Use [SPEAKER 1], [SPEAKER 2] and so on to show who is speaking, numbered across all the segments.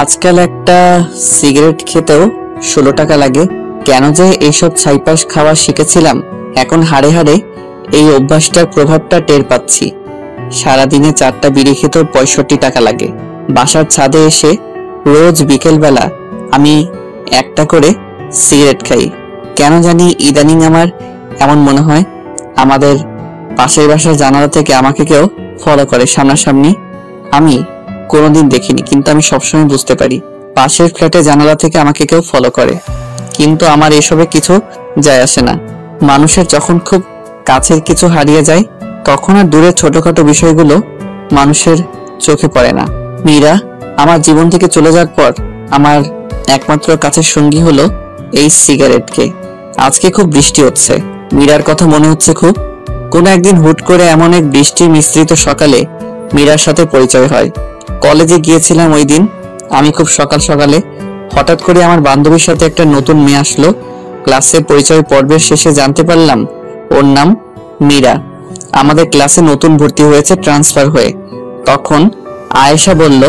[SPEAKER 1] আজকাল একটা সিগারেট খেতেও 16 টাকা লাগে। কেন যে এইসব ছাইপাশ খাওয়া শিখেছিলাম, এখন হাড়ে হাড়ে এই অভ্যাসটার প্রভাবটা টের পাচ্ছি। সারাদিনে 4টা বিড়ি খেতেও 65 টাকা লাগে। বাসার ছাদে এসে রোজ বিকেলবেলা আমি একটা করে সিগারেট খাই। কেন জানি ইদানিং আমার এমন মনে হয় আমাদের পাশের বাসার জানালা থেকে আমাকে কেউ ফলো করে সামনাসামনি। আমি কোনোদিন দেখিনি, কিন্তু আমি সবসময় বুঝতে পারি পাশের ফ্ল্যাটে জানালা থেকে আমাকে কেউ ফলো করে। কিন্তু আমার এসবে কিছু যায় আসে না। মানুষের যখন খুব কাছের কিছু হারিয়ে যায়, তখন আর দূরের ছোটখাটো বিষয়গুলো মানুষের চোখে পড়ে না। মীরা আমার জীবন থেকে চলে যাওয়ার পর আমার একমাত্র কাছের সঙ্গী হলো এই সিগারেটকে। আজকে খুব বৃষ্টি হচ্ছে, মীরার কথা মনে হচ্ছে খুব। কোনো একদিন হুট করে এমন এক বৃষ্টি মিশ্রিত সকালে মীরার সাথে পরিচয় হয়। কলেজে গিয়েছিলাম ওই দিন আমি খুব সকাল সকালে। হঠাৎ করে আমার বান্ধবীর সাথে একটা নতুন মেয়ে আসলো। ক্লাসে পরিচয় পর্বের শেষে জানতে পারলাম ওর নাম মীরা। আমাদের ক্লাসে নতুন ভর্তি হয়েছে ট্রান্সফার হয়ে। তখন আয়েশা বলল,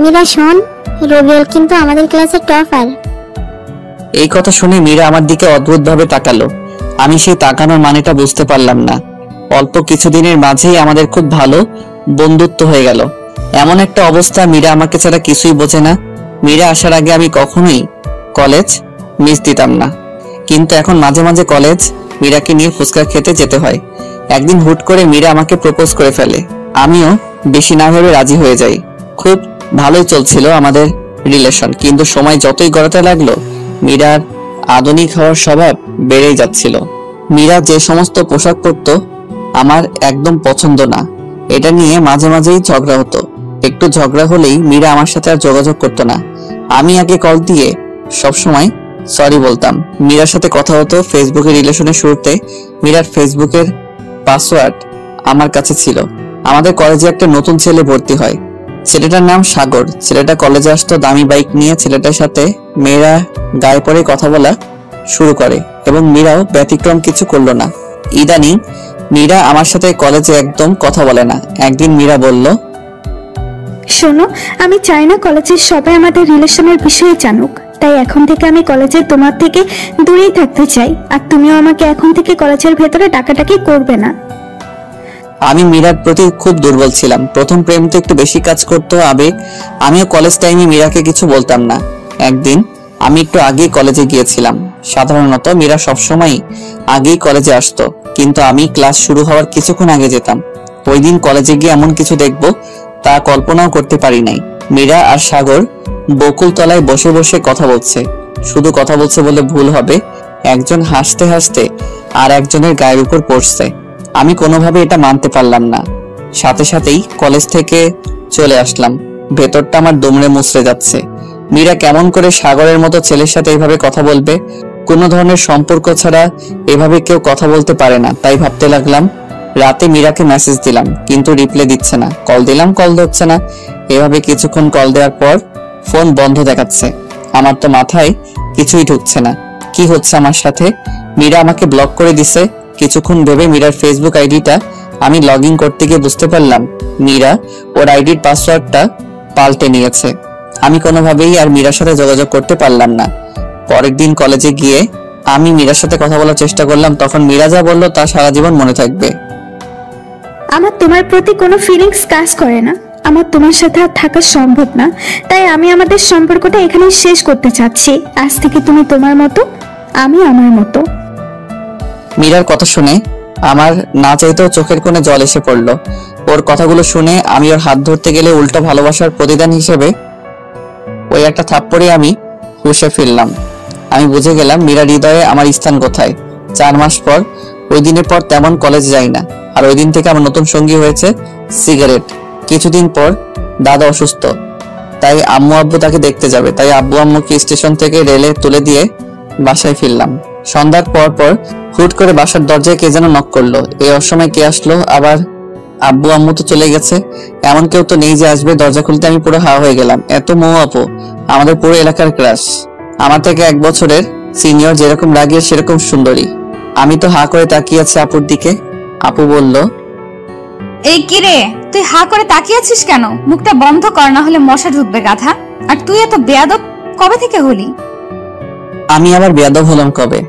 [SPEAKER 2] মীরা শোন, রবিউল কিন্তু আমাদের ক্লাসের টপার।
[SPEAKER 1] এই কথা শুনে মীরা আমার দিকে অদ্ভুত ভাবে তাকালো। আমি সেই তাকানোর মানেটা বুঝতে পারলাম না। অল্প কিছুদিনের মাঝেই আমাদের খুব ভালো বন্ধুত্ব হয়ে গেল। এমন একটা অবস্থা, মীরা আমাকে ছাড়া কিছুই বোঝে না। মীরা আসার আগে আমি কখনোই কলেজ মিস দিতাম না, কিন্তু এখন মাঝে মাঝে কলেজ মীরাকে নিয়ে ফুচকা খেতে যেতে হয়। একদিন হুট করে মীরা আমাকে প্রপোজ করে ফেলে। আমিও বেশি না ভেবে রাজি হয়ে যাই। খুব ভালোই চলছিল আমাদের রিলেশন, কিন্তু সময় যতই গড়াতে লাগলো মীরার আধুনিক হওয়ার স্বভাব বেড়েই যাচ্ছিল। মীরা যে সমস্ত পোশাক পরতো আমার একদম পছন্দ না। এটা নিয়ে মাঝে মাঝেই ঝগড়া হতো। একটু ঝগড়া হলেই মীরা আমার সাথে আর যোগাযোগ করতো না। আমি আগে কল দিয়ে সবসময় সরি বলতাম। মীরার সাথে কথা হতো ফেসবুকের রিলেশনের শুরুতে। মীরার ফেসবুকের পাসওয়ার্ড আমার কাছে ছিল। আমাদের কলেজে একটা নতুন ছেলে ভর্তি হয়। ছেলেটার নাম সাগর। ছেলেটা কলেজে আসতো দামি বাইক নিয়ে। ছেলেটার সাথে মেয়েরা গায়ে পড়ে কথা বলা শুরু করে এবং মীরাও ব্যতিক্রম কিছু করলো না। ইদানিং মীরা আমার সাথে কলেজে একদম কথা বলে না। একদিন মীরা বলল,
[SPEAKER 3] শোনো, আমি চাই না কলেজের সবাই আমাদের রিলেশনের বিষয়ে জানুক, তাই এখন থেকে আমি কলেজে তোমার থেকে দূরেই থাকতে চাই। আর তুমিও আমাকে এখন থেকে কলেজের ভেতরে ডাকাডাকি করবে না।
[SPEAKER 1] আমি মীরার প্রতি খুব দুর্বল ছিলাম। প্রথম প্রেম তো একটু বেশি কাজ করতো আবেগ। আমিও কলেজ টাইমে মীরাকে কিছু বলতাম না। একদিন আমি একটু আগেই কলেজে গিয়েছিলাম। সাধারণত মীরা সবসময় আগেই কলেজে আসতো, কিন্তু আমি ক্লাস শুরু হওয়ার কিছুক্ষণ আগে যেতাম। ওই দিন কলেজে গিয়ে এমন কিছু দেখবো তা কল্পনাও করতে পারি নাই। মীরা আর সাগর বকুল তলায় বসে বসে কথা বলছে। শুধু কথা বলছে বলে ভুল হবে, একজন হাসতে হাসতে আর একজনের গায়ের উপর পড়ছে। আমি কোনোভাবে এটা মানতে পারলাম না। সাথে সাথেই কলেজ থেকে চলে আসলাম। ভেতরটা আমার দুমড়ে মুচড়ে যাচ্ছে। মীরা কেমন করে সাগরের মতো ছেলের সাথে এইভাবে কথা বলবে? কোনো ধরনের সম্পর্ক ছাড়া এভাবে কেউ কথা বলতে পারে না। তাই ভাবতে লাগলাম। রাতে মীরাকে মেসেজ দিলাম, কিন্তু রিপ্লাই দিচ্ছে না। কল দিলাম, কল ধরছে না। এভাবে কিছুক্ষণ কল দেওয়ার পর ফোন বন্ধ দেখাচ্ছে। আমার তো মাথায় কিছুই ঢুকছে না। কি হচ্ছে আমার সাথে? মীরা আমাকে ব্লক করে দিছে। কিছুক্ষণ ভেবে মীরার ফেসবুক আইডিটা আমি লগ ইন করতে গিয়ে বুঝতে পারলাম মীরা ওর আইডির পাসওয়ার্ডটা পাল্টে নিয়েছে। আমি কোনোভাবেই আর মীরার সাথে যোগাযোগ করতে পারলাম না। পরের দিন কলেজে গিয়ে আমি মীরার সাথে কথা বলার চেষ্টা করলাম। তখন মীরা যা বলল তা সারা জীবন মনে থাকবে।
[SPEAKER 3] আমার তোমার প্রতি কোনো ফিলিংস কাজ করে না। আমার তোমার সাথে আর থাকা সম্ভব না, তাই আমি আমাদের সম্পর্কটা এখানেই শেষ করতে চাচ্ছি। আজ থেকে তুমি তোমার মতো, আমি আমার মতো।
[SPEAKER 1] মীরার কথা শুনে আমার না চাইতেও চোখের কোণে জল এসে পড়লো। ওর কথাগুলো শুনে আমি ওর হাত ধরতে গেলে উল্টো ভালোবাসার প্রতিদান হিসেবে ওই একটা থাপ্পড়ে আমি হুঁশে ফিরলাম। আমি বুঝে গেলাম মীরার হৃদয়ে আমার স্থান কোথায়। 4 মাস পর, ওই দিনের পর তেমন কলেজ যাই না। আর ওই দিন থেকে আমার নতুন সঙ্গী হয়েছে সিগারেট। কিছুদিন পর দাদা অসুস্থ, তাই আম্মু আব্বু তাকে দেখতে যাবে। তাই আব্বু আম্মুকে স্টেশন থেকে রেলে তুলে দিয়ে বাসায় ফিরলাম। সন্ধ্যার পর পর হুট করে বাসার দরজায় কে যেন নক করলো। এই অসময় কে আসলো আবার? আব্বু আম্মু তো চলে গেছে, এমন কেউ তো নেই যে আসবে। দরজা খুলতে আমি পুরো হা হয়ে গেলাম। এত মৌ আপু, আমাদের পুরো এলাকার ক্রাশ। আমার থেকে 1 বছরের সিনিয়র, যেরকম রাগিয়ে সেরকম সুন্দরী। আমি তো হা করে তাকিয়ে আছি আপুর দিকে। আপু বলল,
[SPEAKER 4] এই কি রে, তুই হা করে তাকিয়ে আছিস কেন? মুখটা বন্ধ কর, না হলে মশা ঢুকবে গাধা। আর তুই এত বেয়াদব কবে থেকে হলি?
[SPEAKER 1] আমি আবার বেয়াদব হলাম কবে?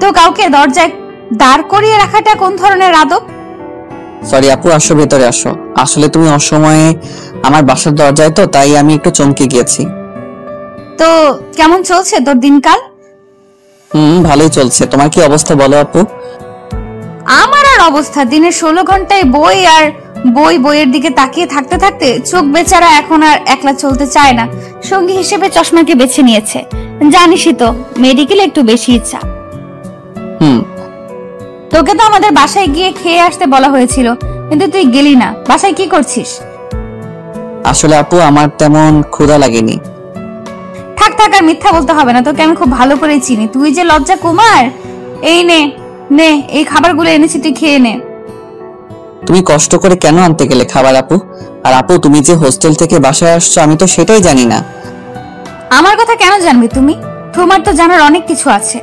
[SPEAKER 4] তো কাউকে দরজায় দাঁড় করিয়ে রাখাটা কোন ধরনের আদব?
[SPEAKER 1] সরি আপু, আসো ভেতরে আসো। আসলে তুমি অসময়ে আমার বাসার দরজায়, তো তাই আমি একটু চমকে গিয়েছি।
[SPEAKER 4] তো কেমন চলছে তোর দিনকাল?
[SPEAKER 1] ভালোই চলছে। তোমার কি অবস্থা বলো আপু?
[SPEAKER 4] আমার আর অবস্থা, দিনের 16 ঘন্টায় বই আর বই, বইয়ের দিকে তাকিয়ে থাকতে থাকতে চোখ বেচারা এখন আর একলা চলতে চায় না। সঙ্গী হিসেবে চশমাকে বেছে নিয়েছে। জানিসই তো, মেডিকেলে একটু বেশি ইচ্ছা। তোকে তো আমাদের বাসায় গিয়ে খেয়ে আসতে বলা হয়েছিল, কিন্তু তুই গেলি না। বাসায় কি করছিস?
[SPEAKER 1] আসলে আপু আমার তেমন ক্ষুধা লাগেনি।
[SPEAKER 4] থাক থাক, আর মিথ্যা বলতে হবে না, তোকে আমি খুব ভালো করে চিনি। তুই যে লজ্জা কুমার। এই নে নে, এই খাবারগুলো এনেছি, তুই খেয়ে নে।
[SPEAKER 1] তুমি কষ্ট করে কেন আনতে গেলে খাবার আপু? আর আপু তুমি যে হোস্টেল থেকে বাসায় আসছো আমি তো সেটাই জানি না।
[SPEAKER 4] আমার কথা কেন জানবে তুমি? তোমার তো জানার অনেক কিছু আছে।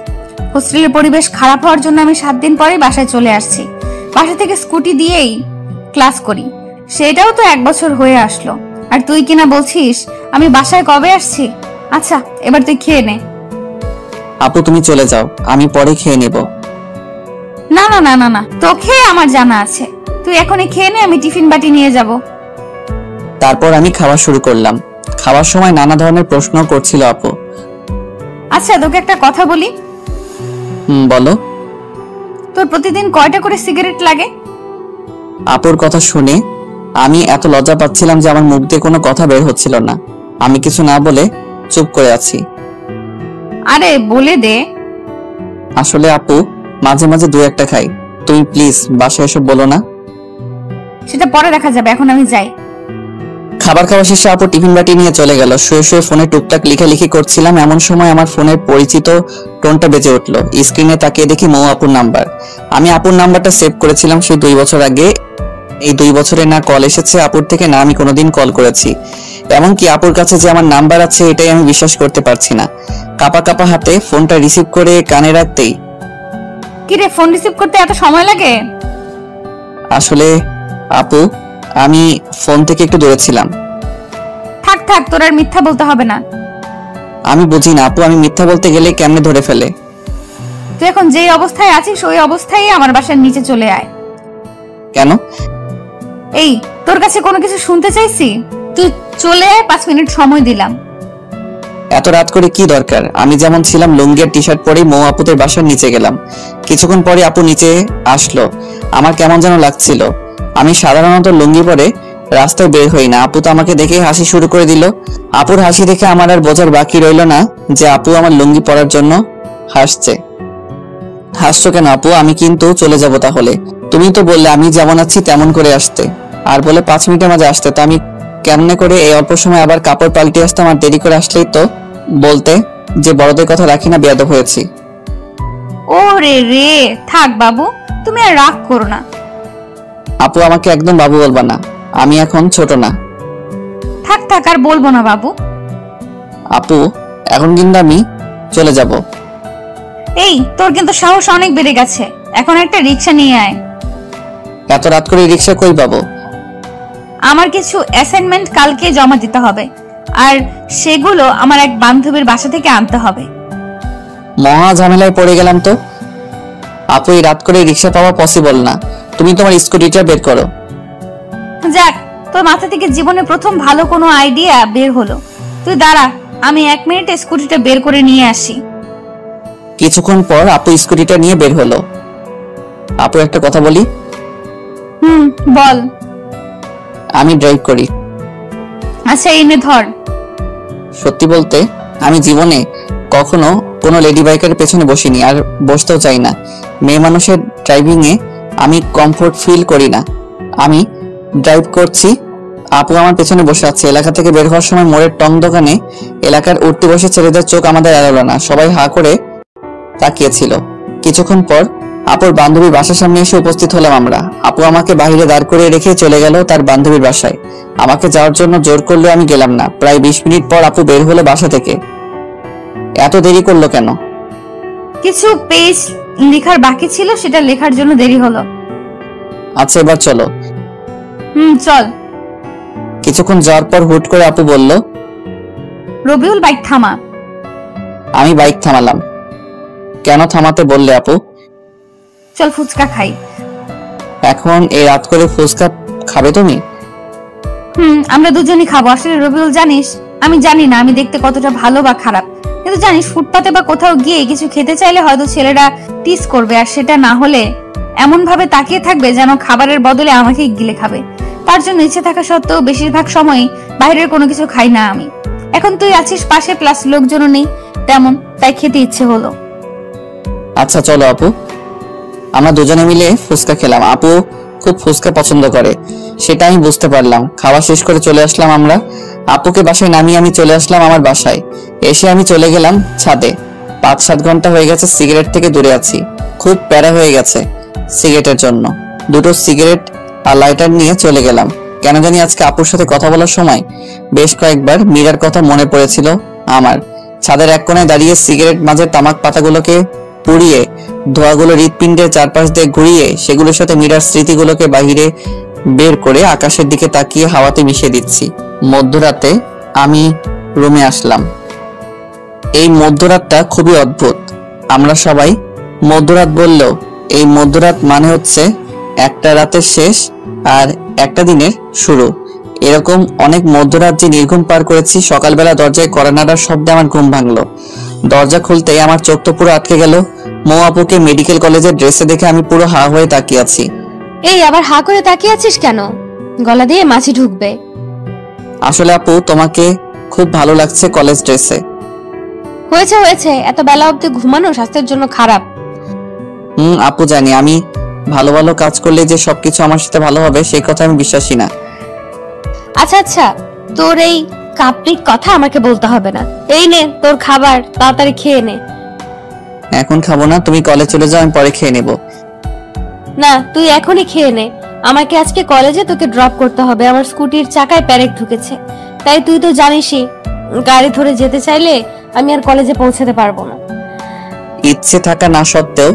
[SPEAKER 4] হোস্টেলের পরিবেশ খারাপ হওয়ার জন্য আমি 7 দিন পরেই বাসায় চলে আসছি। বাসা থেকে স্কুটি দিয়েই ক্লাস করি, সেটাও তো 1 বছর হয়ে আসলো। আর তুই কিনা বলছিস আমি বাসায় কবে আসছি? আচ্ছা এবার তুই খেয়ে নে।
[SPEAKER 1] আপু তুমি চলে যাও, আমি পরে খেয়ে নেব।
[SPEAKER 4] না না না না না, তোকে আমার জানা আছে। তুই এখনই খেয়ে নে, আমি টিফিন বাটি নিয়ে যাব।
[SPEAKER 1] তারপর আমি খাওয়া শুরু করলাম। খাওয়ার সময় নানা ধরনের প্রশ্ন করছিল আপু।
[SPEAKER 4] আচ্ছা তোকে একটা কথা বলি।
[SPEAKER 1] বলো।
[SPEAKER 4] তোর প্রতিদিন কয়টা করে সিগারেট লাগে?
[SPEAKER 1] আপুর কথা শুনে আমি এত লজ্জা পাচ্ছিলাম যে আমার মুখ দিয়ে কোনো কথা বের হচ্ছিল না। আমি কিছু না বলে চুপ করে আছি।
[SPEAKER 4] আরে বলে দে।
[SPEAKER 1] আসলে আপু মাঝে মাঝে 2-1টা খাই। তুমি প্লিজ বাসায় এসব বলো না।
[SPEAKER 4] সেটা পরে দেখা যাবে, এখন আমি যাই।
[SPEAKER 1] খাবার খাওয়া শেষে আপু টিফিন বাটি নিয়ে চলে গেল। শুয়ে শুয়ে ফোনে টুকটাক লেখালেখি করছিলাম, এমন সময় আমার ফোনের পরিচিত টোনটা বেজে উঠলো। স্ক্রিনে তাকিয়ে দেখি মৌ আপুর নাম্বার। আমি আপুর নাম্বারটা সেভ করেছিলাম সেই 2 বছর আগে। এই 2 বছরে না কল এসেছে আপুর থেকে, না আমি কোনোদিন কল করেছি। এমনকি আপুর কাছে যে আমার নাম্বার আছে এটাই আমি বিশ্বাস করতে পারছি না। কাপা কাপা হাতে ফোনটা রিসিভ করে কানে রাখতেই,
[SPEAKER 4] কিরে ফোন রিসিভ করতে এত সময় লাগে?
[SPEAKER 1] আসলে আপু আমি ফোন থেকে একটু দূরে ছিলাম।
[SPEAKER 4] থাক থাক, তোর আর মিথ্যা বলতে হবে না।
[SPEAKER 1] আমি বুঝি না আপু, আমি মিথ্যা বলতে গেলে কেমনে ধরে ফেলে।
[SPEAKER 4] তুই এখন যেই অবস্থায় আছিস ওই অবস্থায় আমার বাসার নিচে চলে আয়।
[SPEAKER 1] কেন?
[SPEAKER 4] এই তোর কাছে কোনো কিছু শুনতে চাইছি? তুই চলে আয়, 5 মিনিট সময় দিলাম।
[SPEAKER 1] এত রাত করে কি দরকার? আমি যেমন ছিলাম লুঙ্গি আর টি-শার্ট পরেই মৌ আপুদের বাসার নিচে গেলাম। কিছুক্ষণ পরে আপু নিচে আসলো। আমার কেমন যেন লাগছিল। আমি সাধারণত লুঙ্গি পরে রাস্তায় বের হই না। আপু তো আমাকে দেখে হাসি শুরু করে দিল। আপুর হাসি দেখে আমার আর বোঝার বাকি রইল না যে আপু আমার লুঙ্গি পরার জন্য হাসছে। হাসছো কেন আপু? আমি কিন্তু চলে যাব তাহলে। তুমি তো বললে আমি যেমন আছি তেমন করে আসতে, আর বলে 5 মিনিটের মাঝে আসতে। তো আমি কেমনে করে এই অল্প সময় আবার কাপড় পাল্টে আসতাম? আর দেরি করে আসলেই তো বলতে যে বড়দের কথা রাখি না, বেয়াদব হয়েছি।
[SPEAKER 4] ওরে রে, থাক বাবু, তুমি আর রাগ করো না।
[SPEAKER 1] আপু আমাকে একদম বাবু বলবা না, আমি এখন ছোট না।
[SPEAKER 4] থাক থাক, আর বলবো না বাবু।
[SPEAKER 1] আপু এখন কিন্তু আমি চলে যাব।
[SPEAKER 4] এই তোর কিন্তু সাহস অনেক বেড়ে গেছে, এখন একটা রিক্সা নিয়ে আয়।
[SPEAKER 1] এত রাত করে রিক্সা কই পাবো?
[SPEAKER 4] আমার কিছু অ্যাসাইনমেন্ট কালকে জমা দিতে হবে, আর সেগুলো আমার এক বান্ধবীর বাসা থেকে আনতে হবে।
[SPEAKER 1] মহা ঝামেলায় পড়ে গেলাম তো। আপু এই রাত করে রিক্সা পাওয়া পসিবল না। তুমি তোমার স্কুটিটা বের করো।
[SPEAKER 4] যাক, তোর মাথা থেকে জীবনে প্রথম ভালো কোনো আইডিয়া বের হলো। তুই দাঁড়া, আমি 1 মিনিটে স্কুটিটা বের করে নিয়ে আসি।
[SPEAKER 1] কিছুক্ষণ পর আপু স্কুটিটা নিয়ে বের হলো। আপু একটা কথা বলি?
[SPEAKER 4] বল।
[SPEAKER 1] আমি ড্রাইভ করি।
[SPEAKER 4] আচ্ছা এনে ধর।
[SPEAKER 1] সত্যি বলতে আমি জীবনে কখনো কোনো লেডি বাইকের পেছনে বসিনি, আর বসতেও চাই না। মেয়ে মানুষের ড্রাইভিং এ আমি কমফোর্ট ফিল করি না। আমি ড্রাইভ করছি, আপু আমার পেছনে বসে আছে। এলাকা থেকে বের হওয়ার সময় মোড়ের টং দোকানে এলাকার উঠতে বসে ছেলেদের চোখ আমাদের এড়ালো না, সবাই হা করে তাকিয়েছিল। কিছুক্ষণ পর আপুর বান্ধবীর বাসার সামনে এসে উপস্থিত হলাম আমরা। আপু আমাকে বাইরে দাঁড় করে রেখে চলে গেল তার বান্ধবীর বাসায়। আমাকে যাওয়ার জন্য জোর করলেও আমি গেলাম না। প্রায় 20 মিনিট পর আপু বের হলো বাসা থেকে। এত দেরি করলো কেন?
[SPEAKER 4] কিছু পেজ লেখার বাকি ছিল, সেটা লেখার জন্য দেরি হলো।
[SPEAKER 1] আচ্ছা এবার চলো।
[SPEAKER 4] চল।
[SPEAKER 1] কিছুক্ষণ যাওয়ার পর হুট করে আপু বলল,
[SPEAKER 4] রবিউল বাইক থামা।
[SPEAKER 1] আমি বাইক থামালাম। কেন থামাতে বললে আপু?
[SPEAKER 4] চল ফুচকা খাই।
[SPEAKER 1] এখন এই রাত করে ফুচকা খাবে তুমি?
[SPEAKER 4] আমরা দুজনই খাবো। আসলে রবিউল জানিস, আমি জানি না আমি দেখতে কতটা ভালো বা খারাপ, কিন্তু জানিস ফুটপাতে বা কোথাও গিয়ে কিছু খেতে চাইলে হয়তো ছেলেরা টিস করবে, আর সেটা না হলে এমন ভাবে তাকিয়ে থাকবে যেন খাবারের বদলে আমাকেই গিলে খাবে। তার জন্য ইচ্ছে থাকা সত্ত্বেও বেশিরভাগ সময়ই বাইরের কোনো কিছু খাই না আমি। এখন তুই আছিস পাশে, প্লাস লোকজনও নেই তেমন, তাই খেতে ইচ্ছে হলো।
[SPEAKER 1] আচ্ছা চলো আপু। আমরা দুজনে মিলে ফুচকা খেলাম। আপু খুব ফুচকা পছন্দ করে, সেটা আমি বুঝতে পারলাম। খাওয়া শেষ করে চলে আসলাম আমরা। আপুকে বাসায় নামিয়ে আমি চলে আসলাম আমার বাসায়। এসে আমি চলে গেলাম ছাদে। 5-7 ঘন্টা হয়ে গেছে সিগারেট থেকে দূরে আছি। খুব প্যারা হয়ে গেছে সিগারেটের জন্য। দুটো সিগারেট আর লাইটার নিয়ে চলে গেলাম। কেন জানি আজকে আপুর সাথে কথা বলার সময় বেশ কয়েকবার মীরার কথা মনে পড়েছিল আমার। ছাদের এক কোণায় দাঁড়িয়ে সিগারেট মাঝের তামাক পাতাগুলোকে পুড়িয়ে ধোঁয়াগুলো হৃৎপিণ্ডের চারপাশ দিয়ে ঘুরিয়ে সেগুলোর সাথে মীরার স্মৃতিগুলোকে বাহিরে বের করে আকাশের দিকে তাকিয়ে হাওয়াতে মিশিয়ে দিচ্ছি। মধ্যরাতে আমি রুমে আসলাম। এই মধ্যরাতটা খুবই অদ্ভুত। আমরা সবাই মধ্যরাত বললেও এই মধ্যরাত মানে হচ্ছে একটা রাতের শেষ আর একটা দিনের শুরু। এরকম অনেক মধ্যরাত যে নির্ঘুম পার করেছি। সকালবেলা দরজায় কড়া নাড়ার শব্দে আমার ঘুম ভাঙলো। দরজা খুলতেই আমার চোখ তো পুরো আটকে গেল। মৌ আপুকে মেডিকেল কলেজের ড্রেসে দেখে আমি পুরো হা হয়ে তাকিয়ে আছি।
[SPEAKER 5] এই আবার হা করে তাকিয়ে আছিস কেন? গলা দিয়ে মাছি ঢুকবে।
[SPEAKER 1] আসলে আপু তোমাকে খুব ভালো লাগছে কলেজ ড্রেসে।
[SPEAKER 5] হয়েছে হয়েছে, এত বেলা অবধি ঘুমানো স্বাস্থ্যের জন্য খারাপ।
[SPEAKER 1] আপু জানি আমি ভালো ভালো কাজ করলে যে সবকিছু আমার সাথে ভালো হবে সেই কথা আমি বিশ্বাসী না।
[SPEAKER 5] আচ্ছা আচ্ছা, তোর এই কাপ্রিক কথা আমাকে বলতে হবে না। এই নে তোর খাবার, তাড়াতাড়ি খেয়ে নে।
[SPEAKER 1] এখন খাবো না, তুমি কলেজ চলে যাও, আমি পরে খেয়ে নেব।
[SPEAKER 5] না, তুই এখনই খেয়ে নে। আমাকে আজকে কলেজে তোকে ড্রপ করতে হবে। আমার স্কুটির চাকায় প্যারেক ঢুকেছে, তাই তুই তো জানিসই গাড়ি ধরে যেতে চাইলে আমি আর কলেজে পৌঁছাতে পারবো না।
[SPEAKER 1] ইচ্ছে থাকা না সত্ত্বেও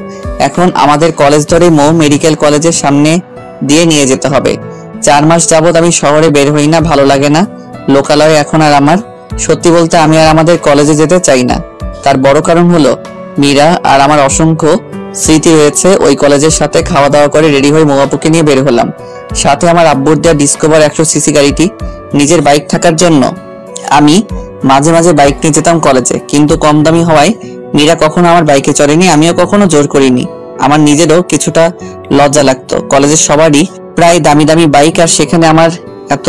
[SPEAKER 1] এখন আমাদের কলেজ ধরে মৌ মেডিকেল কলেজের সামনে দিয়ে নিয়ে যেতে হবে। 4 মাস যাবত আমি শহরে বের হই না, ভালো লাগে না লোকালয়ে এখন আর আমার। সত্যি বলতে আমি আর আমাদের কলেজে যেতে চাই না। তার বড় কারণ হলো মীরা আর আমার অসংখ্য স্মৃতি রয়েছে ওই কলেজের সাথে। খাওয়া দাওয়া করে রেডি হয়ে মৌ আপুকে নিয়ে বের হলাম। সাথে আমার আব্বুর দেয়া ডিসকভার 100 সিসি গাড়িটি। নিজের বাইক থাকার জন্য আমি মাঝে মাঝে বাইক নিয়ে যেতাম কলেজে, কিন্তু কম দামি হওয়ায় মীরা কখনো আমার বাইকে চড়েনি, আমিও কখনো জোর করিনি। আমার নিজেরও কিছুটা লজ্জা লাগতো। কলেজের সবারই প্রায় দামি দামি বাইক, আর সেখানে আমার এত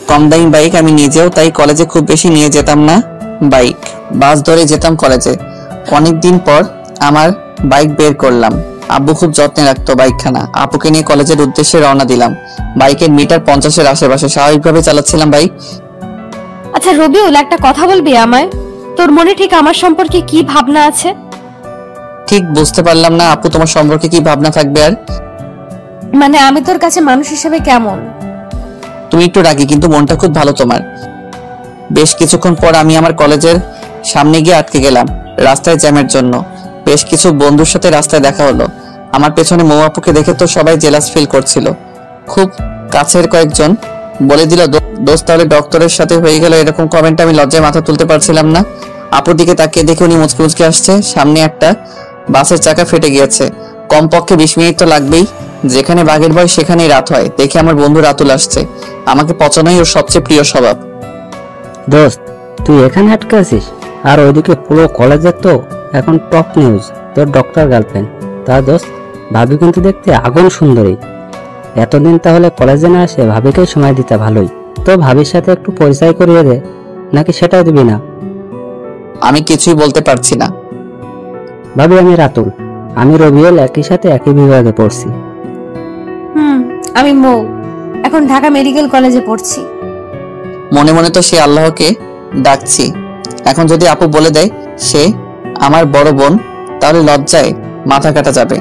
[SPEAKER 1] কম দামি বাইক। আমি নিজেও তাই কলেজে খুব বেশি নিয়ে যেতাম না বাইক, বাস ধরে যেতাম কলেজে। অনেকদিন পর আমার বাইক বের করলাম। আব্বু খুব যত্নে রাখতো বাইকখানা। আপুকে নিয়ে কলেজের উদ্দেশ্যে রওনা দিলাম। বাইকের মিটার 50-এর আশেপাশে, স্বাভাবিকভাবে চালাচ্ছিলাম বাইক।
[SPEAKER 5] আচ্ছা রবিউল, একটা কথা বলবি আমায়? তোর মনে ঠিক আমার সম্পর্কে কি ভাবনা আছে?
[SPEAKER 1] ঠিক বুঝতে পারলাম না আপু, তোমার সম্পর্কে কি ভাবনা থাকবে আর?
[SPEAKER 5] মানে আমি তোর কাছে মানুষ হিসেবে কেমন?
[SPEAKER 1] তুমি একটু রাগী, কিন্তু মনটা খুব ভালো তোমার। বেশ কিছুক্ষণ পর আমি আমার কলেজের সামনে গিয়ে আটকে গেলাম রাস্তায় জ্যামের জন্য। বেশ কিছু বন্ধুর সাথে রাস্তায় দেখা হলো। আমার পেছনে মৌ আপুকে দেখে তো সবাই জেলাস ফিল করছিল। খুব কাছের কয়েকজন বলে দিল, দোস্ত তাহলে ডক্টরের সাথে হয়ে গেল। এরকম কমেন্ট আমি লজ্জায় মাথা তুলতে পারছিলাম না। আপুর দিকে তাকিয়ে দেখে উনি মুচকে মুচকে আসছে। সামনে একটা বাসের চাকা ফেটে গিয়েছে। কমপক্ষে 20 মিনিট তো লাগবেই। যেখানে বাঘের ভয় সেখানেই রাত হয়। দেখে আমার বন্ধু রাতুল আসছে। আমাকে পচানোই ওর সবচেয়ে প্রিয় স্বভাব।
[SPEAKER 6] দোস্ত, তুই এখানে আটকে আছিস? আর ওইদিকে পুরো কলেজের তো এখন টপ নিউজ তোর ডক্টর গার্লফ্রেন্ড। তা দোস্ত, ভাবি কিন্তু দেখতে আগুন সুন্দরী। এতদিন তাহলে কলেজে না আসে ভাবিকে সময় দিতে ভালোই। তো ভাবির সাথে একটু পরিচয় করিয়ে দে, নাকি সেটাও দিবি না?
[SPEAKER 1] আমি কিছুই বলতে পারছি না।
[SPEAKER 6] ভাবি, আমি রাতুল। আমি রবিউল, একই সাথে একই বিভাগে পড়ছি।
[SPEAKER 5] আমি মৌ, এখন ঢাকা মেডিকেল কলেজে পড়ছি।
[SPEAKER 1] মনে মনে তো সে আল্লাহকে ডাকছি। এখন যদি আপু বলে দেয় সে আমার বড় বোন, তাহলে লজ্জায় মাথা কাটা যাবে।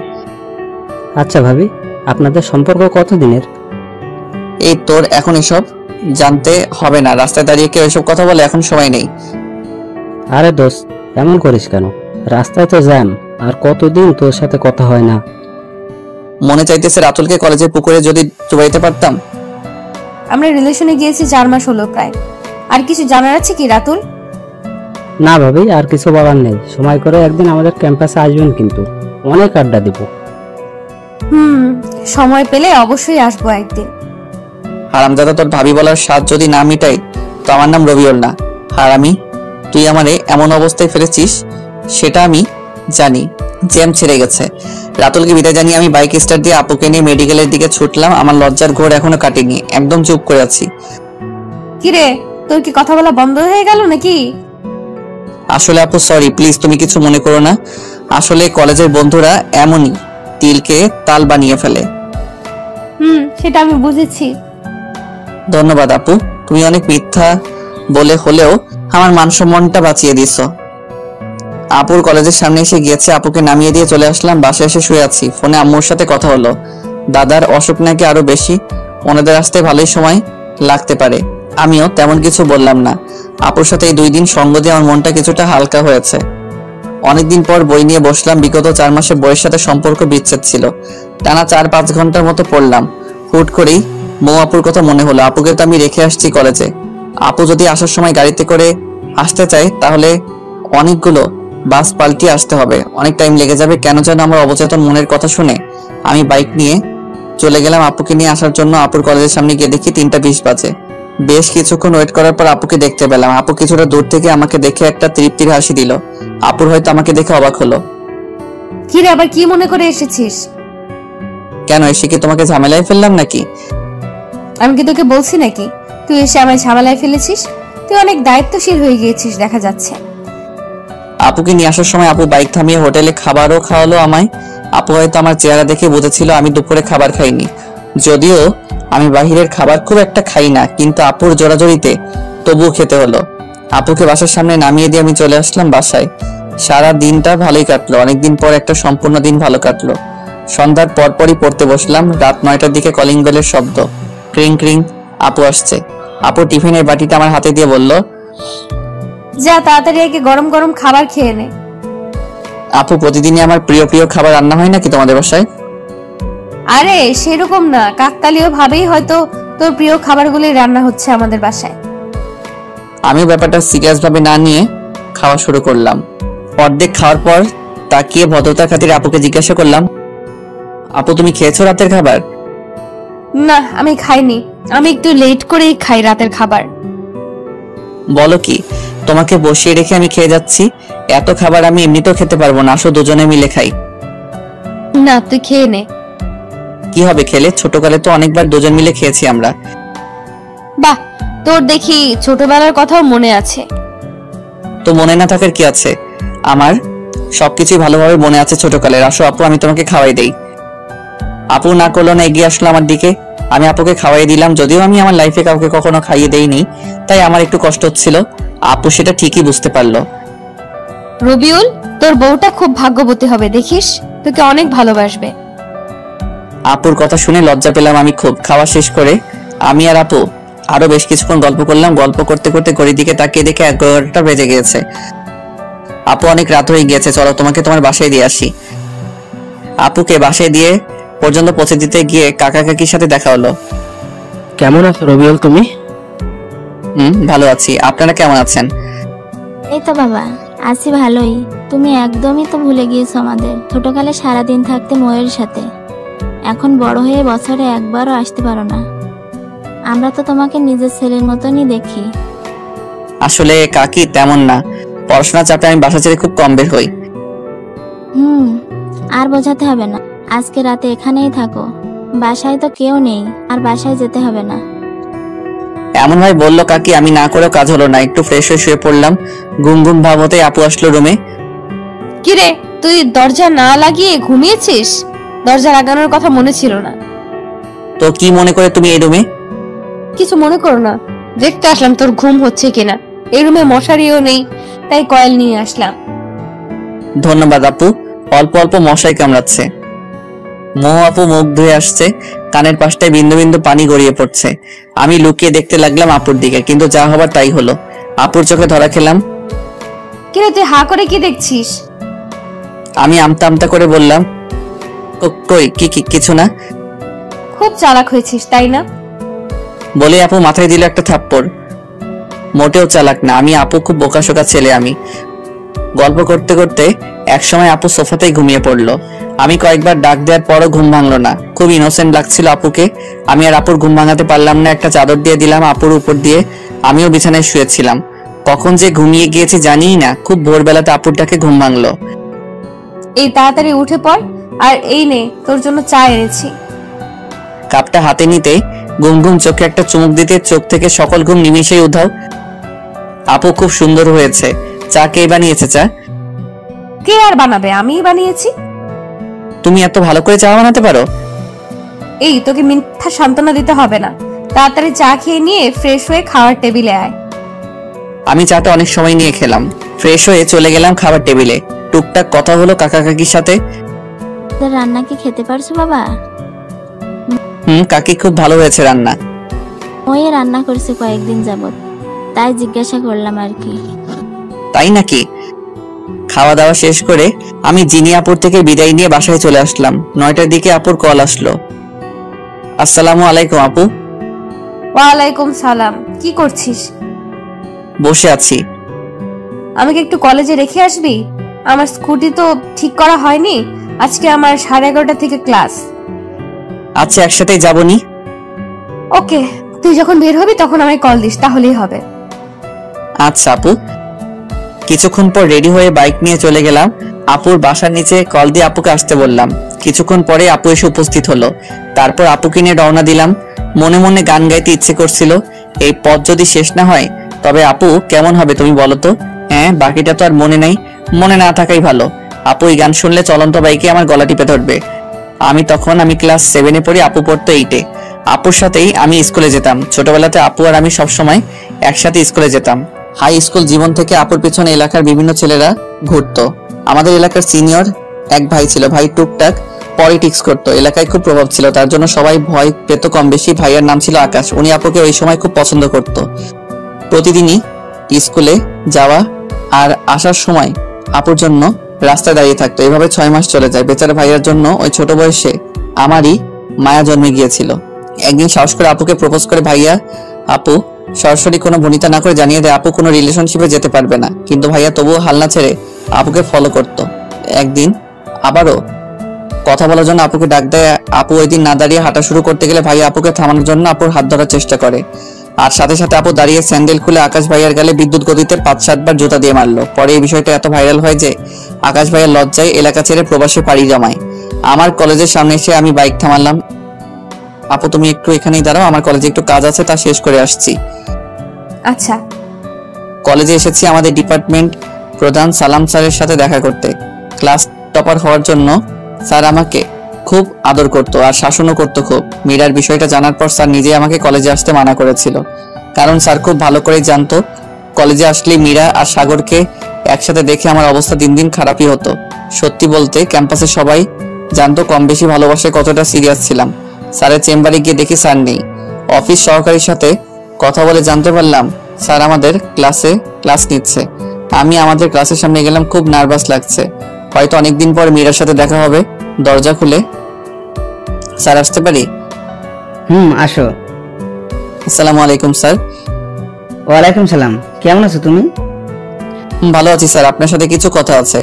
[SPEAKER 6] আচ্ছা ভাবি, আপনাদের সম্পর্ক কতদিনের?
[SPEAKER 1] এই তোর এখন এসব জানতে হবে না। রাস্তায় দাঁড়িয়ে কেউ এসব কথা বলে, এখন সময় নেই।
[SPEAKER 6] আরে দোস্ত, এমন করিস কেন? রাস্তায় তো জ্যাম, আর কতদিন তোর সাথে কথা হয় না।
[SPEAKER 1] মনে চাইতেছে রাতুলকে কলেজের পুকুরে যদি ডুবাইতে পারতাম।
[SPEAKER 4] আমরা রিলেশনে গিয়েছি 4 মাস হলো প্রায়। আর কিছু জানার আছে কি রাতুল?
[SPEAKER 6] না ভাবি, আর কিছু বলার নেই। সময় করে একদিন আমাদের ক্যাম্পাসে আসবেন, কিন্তু অনেক আড্ডা দিব।
[SPEAKER 4] সময় পেলে অবশ্যই আসবো একদিন।
[SPEAKER 1] হারামজাদা, তোর ভাবি বলার স্বাদ যদি না মিটাই তো আমার নাম রবিউল না। হারামি, তুই আমারে এমন অবস্থায় ফেলেছিস সেটা আমি জানি। জ্যাম ছেড়ে গেছে। রাতুলকে বিদায় জানিয়ে আমি বাইক স্টার্ট দিয়ে আপুকে নিয়ে মেডিকেলের দিকে ছুটলাম। আমার লজ্জার ঘোর এখনো কাটেনি, একদম চুপ করে আছি।
[SPEAKER 4] কিরে, তোর কি কথা বলা বন্ধ হয়ে গেল নাকি?
[SPEAKER 1] আসলে আপু সরি, প্লিজ তুমি কিছু মনে করো না। আসলে কলেজের বন্ধুরা এমনই, তিলকে তাল বানিয়ে ফেলে।
[SPEAKER 4] সেটা আমি বুঝেছি।
[SPEAKER 1] ধন্যবাদ আপু, তুমি অনেক মিথ্যা বলে হলেও আমার মান সম্মানটা বাঁচিয়ে দিছো। আপুর কলেজের সামনে এসে গিয়েছে, আপুকে নামিয়ে দিয়ে চলে আসলাম। বাসায় এসে শুয়ে আছি, ফোনে আম্মুর সাথে কথা হলো। দাদার অসুখ নাকি আরো বেশি, ওনাদের আসতে ভালোই সময় লাগতে পারে। আমিও তেমন কিছু বললাম না। আপুর সাথে এই 2 দিন সঙ্গ দিয়ে আমার মনটা কিছুটা হালকা হয়েছে। অনেকদিন পর বই নিয়ে বসলাম। বিগত 4 মাসে বইয়ের সাথে সম্পর্ক বিচ্ছেদ ছিল। টানা 4-5 ঘন্টার মতো পড়লাম। হুট করেই মৌ আপুর কথা মনে হলো। আপুকে তো আমি রেখে আসছি কলেজে। আপু যদি আসার সময় গাড়িতে করে আসতে চায় তাহলে অনেকগুলো বাস পাল্টিয়ে আসতে হবে, অনেক টাইম লেগে যাবে। কেন যেন আমার অবচেতন মনের কথা শুনে আমি বাইক নিয়ে চলে গেলাম আপুকে নিয়ে আসার জন্য। আপুর কলেজের সামনে গিয়ে দেখি 3:20 বাজে। বেশ কিছুক্ষণ ওয়েট করার পর আপুকে দেখতে পেলাম। আপু কিছুটা দূর থেকে আমাকে দেখে একটা তৃপ্তির হাসি দিল। আপুর হয়তো আমাকে দেখে অবাক হলো।
[SPEAKER 4] কিরে, আবার কি মনে করে এসেছিস?
[SPEAKER 1] কেন, এসে কি তোমাকে ঝামেলায় ফেললাম নাকি?
[SPEAKER 4] আমি কি তোকে বলছি নাকি তুই এসে আমায় ঝামেলায় ফেলেছিস? তুই অনেক দায়িত্বশীল হয়ে গিয়েছিস দেখা যাচ্ছে।
[SPEAKER 1] আপুকে নিয়ে আসার সময় আপু বাইক থামিয়ে হোটেলে খাবারও খাওয়ালো আমায়। আপু হয়তো আমার চেহারা দেখে বুঝেছিল আমি দুপুরে খাবার খাইনি। যদিও আমি বাহিরের খাবার খুব একটা খাই না, কিন্তু আপুর জোরাজোরিতে তবুও খেতে হলো। আপুকে বাসার সামনে নামিয়ে দিয়ে আমি চলে আসলাম বাসায়। সারা দিনটা ভালোই কাটলো। অনেকদিন পর একটা সম্পূর্ণ দিন ভালো কাটলো। সন্ধ্যার পরপরই পড়তে বসলাম। রাত 9টার দিকে কলিং বেলের শব্দ। ক্রিং ক্রিং। আপু আসছে। আপু টিফিনের বাটিটা আমার হাতে দিয়ে বলল,
[SPEAKER 4] যা তাড়াতাড়ি একে গরম গরম খাবার খেয়ে নে।
[SPEAKER 1] আপু, প্রতিদিনই আমার প্রিয় প্রিয় খাবার রান্না হয় নাকি তোমাদের বাসায়?
[SPEAKER 4] আরে সেরকম না, কাকতালীয় ভাবেই হয়তো তোর প্রিয় খাবারগুলি রান্না হচ্ছে আমাদের বাসায়।
[SPEAKER 1] আমিও ব্যাপারটা সিরিয়াস ভাবে না নিয়ে খাওয়া শুরু করলাম। অর্ধেক খাওয়ার পর তাকিয়ে ভদ্রতার খাতিরে আপুকে জিজ্ঞাসা করলাম, আপু তুমি খেয়েছো রাতের খাবার?
[SPEAKER 4] না, আমি খাইনি। আমি একটু লেট করেই খাই রাতের খাবার।
[SPEAKER 1] বলো কি, তোমাকে বসিয়ে রেখে আমি খেয়ে যাচ্ছি? এত খাবার আমি এমনিতেও খেতে পারবো না, আসো দুজনে মিলে খাই।
[SPEAKER 4] না, তুই খেয়ে নে।
[SPEAKER 1] কি হবে খেলে? ছোটকালে তো অনেকবার দুজন মিলে খেয়েছি আমরা।
[SPEAKER 4] বাহ, তোর দেখি ছোটবেলার কথাও মনে আছে।
[SPEAKER 1] তো মনে না থাকার কি আছে? আমার সবকিছু ভালোভাবে মনে আছে ছোটকালের। আসো আপু, আমি তোমাকে খাওয়াই দেই। আপু না করলো না, এগিয়ে আসলো আমার দিকে। আমি আপুকে খাওয়াই দিলাম। যদিও আমি আমার লাইফে কাউকে কখনো খাইয়ে দেইনি, তাই আমার একটু কষ্ট হচ্ছিল। আপু সেটা ঠিকই বুঝতে পারলো।
[SPEAKER 4] রবিউল, তোর বউটা খুব ভাগ্যবতী হবে, দেখিস তোকে অনেক ভালোবাসবে।
[SPEAKER 1] আপুর কথা শুনে লজ্জা পেলাম আমি খুব। খাওয়া শেষ করে আমি আর আপু আরো বেশ কিছুক্ষণ গল্প করলাম। গল্প করতে করতে ঘড়ির দিকে তাকিয়ে দেখে 11টা বেজে গিয়েছে। আপু অনেক রাত হয়ে গিয়েছে, চলো তোমাকে তোমার বাসায় দিয়ে আসি। আপুকে বাসায় দিয়ে পর্যন্ত পৌঁছে দিতে গিয়ে কাকা কাকির সাথে দেখা হলো।
[SPEAKER 6] কেমন আছো রবিউল তুমি?
[SPEAKER 1] ভালো আছি, আপনারা কেমন আছেন?
[SPEAKER 2] এই তো বাবা, আছি ভালোই। তুমি একদমই তো ভুলে গিয়েছো আমাদের। ছোটকালে সারাদিন থাকতে ময়ের সাথে, এখন বড় হয়ে বছরে একবারও আসতে পারো না। আমরা তো তোমাকে নিজের ছেলের মতনই দেখি।
[SPEAKER 1] আসলে কাকি তেমন না, পড়াশোনা চাপে আমি বাসা ছেড়ে খুব কম বের হই।
[SPEAKER 2] আর বোঝাতে হবে না, আজকে রাতে এখানেই থাকো। বাসায় তো কেউ নেই, আর বাসায় যেতে হবে না।
[SPEAKER 1] এমন ভাই বললো কাকি, আমি না করেও কাজ হলো না। একটু ফ্রেশ হয়ে শুয়ে পড়লাম। ঘুম ঘুম ভাব হতে আপু আসলো রুমে।
[SPEAKER 4] কিরে, তুই দরজা না লাগিয়ে ঘুমিয়েছিস? দরজা লাগানোর কথা মনে ছিল না?
[SPEAKER 1] তো কি মনে করে তুমি এই রুমে?
[SPEAKER 4] কিছু মনে করো না, দেখতে আসলাম তোর ঘুম হচ্ছে কিনা। এই রুমে মশারিও নেই, তাই কয়েল নিয়ে আসলাম।
[SPEAKER 1] ধন্যবাদ আপু, অল্প অল্প মশাই কামড়াচ্ছে। মৌ আপু মুখ ধুয়ে আসছে, কানের পাশটায় বিন্দু বিন্দু পানি গড়িয়ে পড়ছে। আমি লুকিয়ে দেখতে লাগলাম আপুর দিকে, কিন্তু যা হবার তাই হলো। আপুর চোখে ধরা খেলাম।
[SPEAKER 4] কিরে, তুই হা করে কি দেখছিস?
[SPEAKER 1] আমি আমতা আমতা করে বললাম, কই কি কিছু না।
[SPEAKER 4] খুব চালাক হয়েছিস তাই না?
[SPEAKER 1] বলে আপু মাথায় দিল একটা থাপ্পড়। মোটেও চালাক না আমি, আপু খুব বোকাশোকা ছেলে আমি। গল্প করতে করতে একসময় আপু সোফাতেই ঘুমিয়ে পড়লো। আমি কয়েকবার ডাক দেওয়ার পরও ঘুম ভাঙলো না। খুব ইনোসেন্ট লাগছিল আপুকে। আমি আর আপুর ঘুম ভাঙাতে পারলাম না। একটা চাদর দিয়ে দিলাম আপুর উপর দিয়ে, আমিও বিছানায় শুয়েছিলাম। কখন যে ঘুমিয়ে গিয়েছি জানিই না। খুব ভোরবেলাতে আপুর ডাকে ঘুম ভাঙলো।
[SPEAKER 5] এই তাড়াতাড়ি উঠে পড়, আর এই নে তোর জন্য চা এনেছি।
[SPEAKER 1] কাপটা হাতে নিতে ঘুম ঘুম চোখে একটা চুমুক দিতে চোখ থেকে সকল ঘুম নিমিশেই উধাও। আপু খুব সুন্দর হয়েছে। চা কে বানিয়েছে? চা
[SPEAKER 5] কে আর বানাবে, আমিই বানিয়েছি।
[SPEAKER 1] তুমি এত ভালো করে চা বানাতে পারো?
[SPEAKER 5] এই তোকে মিথ্যা সান্ত্বনা দিতে হবে না, তাড়াতাড়ি চা খেয়ে নিয়ে ফ্রেশ হয়ে খাওয়ার টেবিলে আয়।
[SPEAKER 1] আমি চাটা অনেক সময় নিয়ে খেলাম। ফ্রেশ হয়ে চলে গেলাম খাবার টেবিলে। টুকটাক কথা হলো কাকা কাকির সাথে।
[SPEAKER 2] তোর রান্না কি খেতে পারছো বাবা?
[SPEAKER 1] কাকি খুব ভালো হয়েছে রান্না।
[SPEAKER 2] ওই রান্না করছে কয়েকদিন যাবত, তাই জিজ্ঞাসা করলাম আর কি।
[SPEAKER 1] তাই নাকি? খাওয়া দাওয়া শেষ করে আমি জিনি আপুর থেকে বিদায় নিয়ে বাসায় চলে আসলাম। 9টার দিকে আপুর কল আসলো। আসসালামু আলাইকুম আপু।
[SPEAKER 5] ওয়ালাইকুম সালাম। কি করছিস?
[SPEAKER 1] বসে আছি।
[SPEAKER 5] আমাকে একটু কলেজে রেখে আসবি? আমার স্কুটি তো ঠিক করা হয়নি, আজকে আমার 11:30 থেকে ক্লাস।
[SPEAKER 1] আচ্ছা একসাথেই যাবনি।
[SPEAKER 5] ওকে, তুই যখন বের হবি তখন আমায় কল দিস, তাহলেই হবে।
[SPEAKER 1] আচ্ছা আপু। কিছুক্ষণ পর রেডি হয়ে বাইক নিয়ে চলে গেলাম আপুর বাসার নিচে। কল দিয়ে আপুকে আসতে বললাম। কিছুক্ষণ পরে আপু এসে উপস্থিত হলো। তারপর আপুকে নিয়ে রওনা দিলাম। মনে মনে গান গাইতে ইচ্ছে করছিল। এই পথ যদি শেষ না হয় তবে আপু কেমন হবে তুমি বলো তো? হ্যাঁ, বাকিটা তো আর মনে নাই। মনে না থাকাই ভালো। আপু এই গান শুনলে চলন্ত বাইকে আমার গলা টিপে ধরবে। আমি ক্লাস 7-এ পড়ি, আপু পড়তো 8-এ। আপুর সাথেই আমি স্কুলে যেতাম। ছোটবেলাতে আপু আর আমি সবসময় একসাথে স্কুলে যেতাম। হাই স্কুল জীবন থেকে আপুর পিছনে এলাকার বিভিন্ন ছেলেরা ঘুরতো। আমাদের এলাকার সিনিয়র এক ভাই ছিল। ভাই টুকটাক পলিটিক্স করতো। এলাকায় খুব প্রভাব ছিল, তার জন্য সবাই ভয় পেত কম বেশি। ভাইয়ের নাম ছিল আকাশ। উনি আপুকে ওই সময় খুব পছন্দ করত। প্রতিদিনই স্কুলে যাওয়া আর আসার সময় আপুর জন্য রাস্তায় দাঁড়িয়ে থাকতো। এভাবে 6 মাস চলে যায়। বেচারা ভাইয়ার জন্য ওই ছোট বয়সে আমারই মায়া জন্মে গিয়েছিল। একদিন সাহস করে আপুকে প্রপোজ করে ভাইয়া। আপু সরাসরি কোনো ভনিতা না করে জানিয়ে দেয় আপু কোনো রিলেশনশিপে যেতে পারবে না, কিন্তু ভাইয়া তবুও হাল না ছেড়ে আপুকে ফলো করত। একদিন আবারও কথা বলার জন্য আপুকে ডাক দেয়। আপু ওই দিন না দাঁড়িয়ে হাঁটা শুরু করতে গেলে ভাইয়া আপুকে থামানোর জন্য আপুর হাত ধরার চেষ্টা করে। আর সাথে সাথে আপু দাঁড়িয়ে স্যান্ডেল খুলে আকাশ ভাইয়ার গালে বিদ্যুৎ গতিতে 5-7 বার জুতা দিয়ে মারলো। পরে এই বিষয়টা এত ভাইরাল হয় যে আকাশ ভাইয়ার লজ্জায় এলাকা ছেড়ে প্রবাসে পাড়ি জমায়। আমার কলেজের সামনে এসে আমি বাইক থামালাম। আপু তুমি একটু এখানেই দাঁড়াও, আমার কলেজে একটু কাজ আছে, তা শেষ করে আসছি।
[SPEAKER 5] আচ্ছা।
[SPEAKER 1] কলেজে এসেছি আমাদের ডিপার্টমেন্ট প্রধান সালাম স্যারের সাথে দেখা করতে। ক্লাস টপার হওয়ার জন্য স্যার আমাকে খুব আদর করতো আর শাসনও করতো খুব। মীরার বিষয়টা জানার পর স্যার নিজে আমাকে কলেজে আসতে মানা করেছিল, কারণ স্যার খুব ভালো করেই জানতো কলেজে আসলে মীরা আর সাগরকে একসাথে দেখে আমার অবস্থা দিন দিন খারাপই হতো। সত্যি বলতে ক্যাম্পাসে সবাই জানতো কম বেশি ভালোবাসায় কতটা সিরিয়াস ছিলাম। স্যারের চেম্বারে গিয়ে দেখি স্যার নেই। অফিস সহকারীর সাথে কথা বলে জানতে পারলাম স্যার আমাদের ক্লাস নিচ্ছে। আমি আমাদের ক্লাসের সামনে গেলাম, খুব নার্ভাস লাগছে। হয়তো অনেকদিন পর মীরার সাথে দেখা হবে। দরজা খুলে স্যার আসতে পারি?
[SPEAKER 6] আসো।
[SPEAKER 1] আসসালামু আলাইকুম স্যার।
[SPEAKER 6] ওয়ালাইকুম সালাম। কেমন আছো তুমি?
[SPEAKER 1] ভালো আছি স্যার, আপনার সাথে কিছু কথা আছে।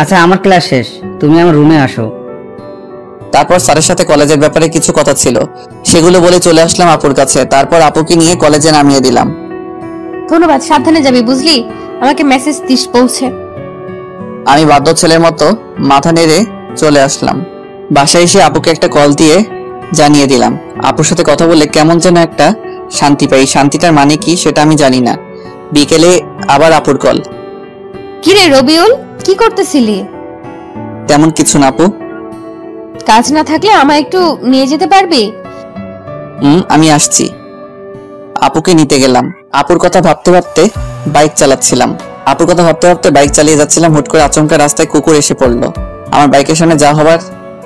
[SPEAKER 6] আচ্ছা, আমার ক্লাস শেষ, তুমি আমার রুমে আসো।
[SPEAKER 1] তারপর স্যারের সাথে কলেজের ব্যাপারে কিছু কথা ছিল, সেগুলো বলে চলে আসলাম আপুর কাছে। তারপর আপুকে নিয়ে কলেজে নামিয়ে দিলাম।
[SPEAKER 5] ধন্যবাদ, সাবধানে যাবি বুঝলি। আমাকে মেসেজ দিস পৌঁছে।
[SPEAKER 1] আমি বাধ্য ছেলের মতো মাথা নেড়ে চলে আসলাম। বাসায় এসে আপুকে একটা কল দিয়ে জানিয়ে দিলাম। আপুর সাথে কথা বলে কেমন যেন একটা শান্তি পাই। শান্তিটার মানে কি সেটা আমি জানি না। বিকেলে আবার আপুর কল।
[SPEAKER 5] কিরে রবিউল, কি করতেছিলি?
[SPEAKER 1] তেমন কিছু না আপু।
[SPEAKER 5] কাজ না থাকলে আমায় একটু নিয়ে যেতে পারবি?
[SPEAKER 1] আমি আসছি। আপুকে নিতে গেলাম। আপুর কথা ভাবতে ভাবতে বাইক চালাচ্ছিলাম। বাইক চালিয়ে যাচ্ছিলাম। হুট করে আচমকা রাস্তায় কুকুর এসে পড়লো। আমার বাইকের সামনে যা হবার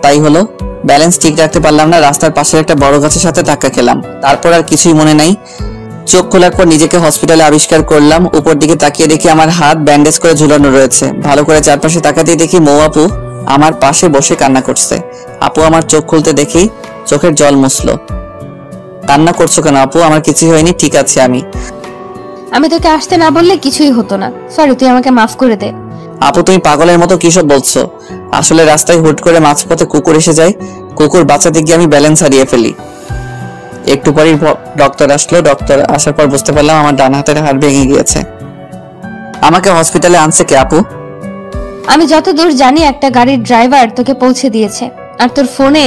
[SPEAKER 1] তাই হলো। ব্যালেন্স ঠিক রাখতে পারলাম না। রাস্তার পাশের একটা বড় গাছের সাথে ধাক্কা খেলাম। তারপর আর কিছুই মনে নাই। চোখ খোলার পর নিজেকে হসপিটালে আবিষ্কার করলাম। উপর দিকে তাকিয়ে দেখি আমার হাত ব্যান্ডেজ করে ঝুলানো রয়েছে। ভালো করে চারপাশে তাকাতেই দেখি মৌ আপু আমার পাশে বসে কান্না করছে। আপু আমার চোখ খুলতে দেখি চোখের জল মুছলো। কান্না করছো কেন আপু? আমার কিছু হয়নি, ঠিক আছে আমি।
[SPEAKER 5] আমি তোকে আসতে না বললে কিছুই হতো না। সরি, তুই আমাকে মাফ করে দে।
[SPEAKER 1] আপু তুমি পাগলের মতো কিসব বলছো? আসলে রাস্তায় হুট করে মাঝপথে কুকুর এসে যায়, কুকুর বাঁচাতে গিয়ে আমি ব্যালেন্স হারিয়ে ফেলি। একটু পরেই ডক্টর আসলো। ডক্টর আসার পর বুঝতে পারলাম আমার ডান হাতের হাড় ভেঙে গিয়েছে। আমাকে হসপিটালে আনছে কে আপু?
[SPEAKER 5] আমি যতদূর জানি একটা গাড়ির ড্রাইভার তোকে পৌঁছে দিয়েছে, আর তোর ফোনে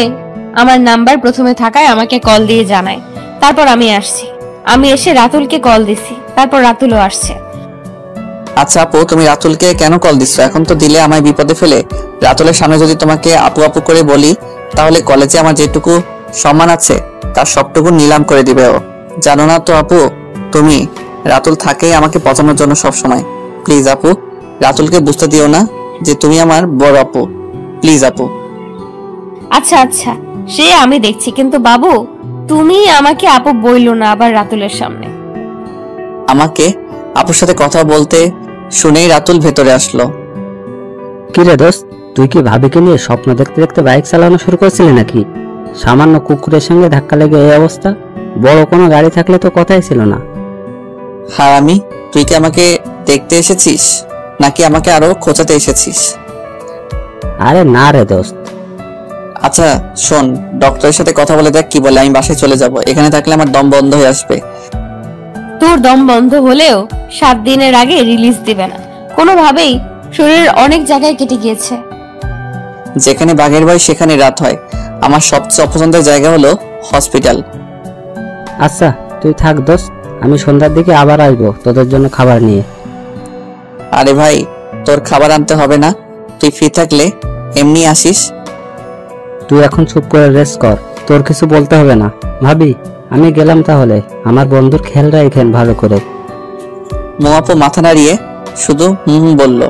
[SPEAKER 5] আমার নাম্বার প্রথমে থাকায় আমাকে কল দিয়ে জানায়। তারপর আমি আসছি। আমি এসে রাতুলকে কল দিছি, তারপর রাতুলও আসছে।
[SPEAKER 1] আচ্ছা আপু, তুমি রাতুলকে কেন কল দিচ্ছ? এখন তো দিলে আমায় বিপদে ফেলে। রাতুলের সামনে যদি তোমাকে আপু আপু করে বলি, তাহলে কলেজে আমার যেটুকু সম্মান আছে তার সবটুকু নিলাম করে দিবে ও। জানো না তো আপু, তুমি রাতুল থাকেই আমাকে পচানোর জন্য সব সময়। প্লিজ আপু, রাতুলকে বুঝতে দিও না যে তুমি আমার বড় আপু। প্লিজ আপু।
[SPEAKER 5] আচ্ছা আচ্ছা, সে আমি দেখছি, কিন্তু বাবু তুমি আমাকে আপু বইলো না আবার রাতুলের সামনে।
[SPEAKER 1] আমাকে আপুর সাথে কথা বলতে শুনেই রাতুল ভেতরে আসলো।
[SPEAKER 6] কিরে দোস্ত, তুই কি ভাবিকে নিয়ে স্বপ্ন দেখতে দেখতে বাইক চালানো শুরু করেছিলি নাকি? সামান্য কুকুরের সঙ্গে ধাক্কা লেগে এই অবস্থা। বড় কোনো গাড়ি থাকলে তো কথাই ছিল না।
[SPEAKER 1] হ্যাঁ আমি, তুই কি আমাকে দেখতে এসেছিস নাকি আমাকে আরো খোঁচাতে এসেছিস?
[SPEAKER 6] আরে না রে দোস্ত।
[SPEAKER 1] আচ্ছা শোন, ডক্টরের সাথে কথা বলে দেখ কি বলে। আমি বাসায় চলে যাব, এখানে থাকলে আমার দম বন্ধ হয়ে আসবে।
[SPEAKER 5] তোর দম বন্ধ হলেও 7 দিনের আগে রিলিজ দিবে না কোনোভাবেই। শরীরের অনেক জায়গায় কেটে গিয়েছে।
[SPEAKER 1] যেখানে বাঘের ভয় সেখানে রাত হয়। আমার সবচেয়ে অপছন্দের জায়গা হলো হসপিটাল।
[SPEAKER 6] আচ্ছা তুই থাক দোস্ত, আমি সন্ধ্যার দিকে আবার আসবো তোদের জন্য খাবার নিয়ে।
[SPEAKER 1] আরে ভাই, তোর খাবার আনতে হবে না, তুই ফ্রি থাকলে এমনি আসিস।
[SPEAKER 6] তুই এখন চুপ করে রেস্ট কর, তোর কিছু বলতে হবে না। ভাবি আমি গেলাম তাহলে, আমার বন্ধুর খেয়াল রাখেন ভালো করে।
[SPEAKER 1] মোয়াপো মাথা নাড়িয়ে শুধু হুম হুম বললো।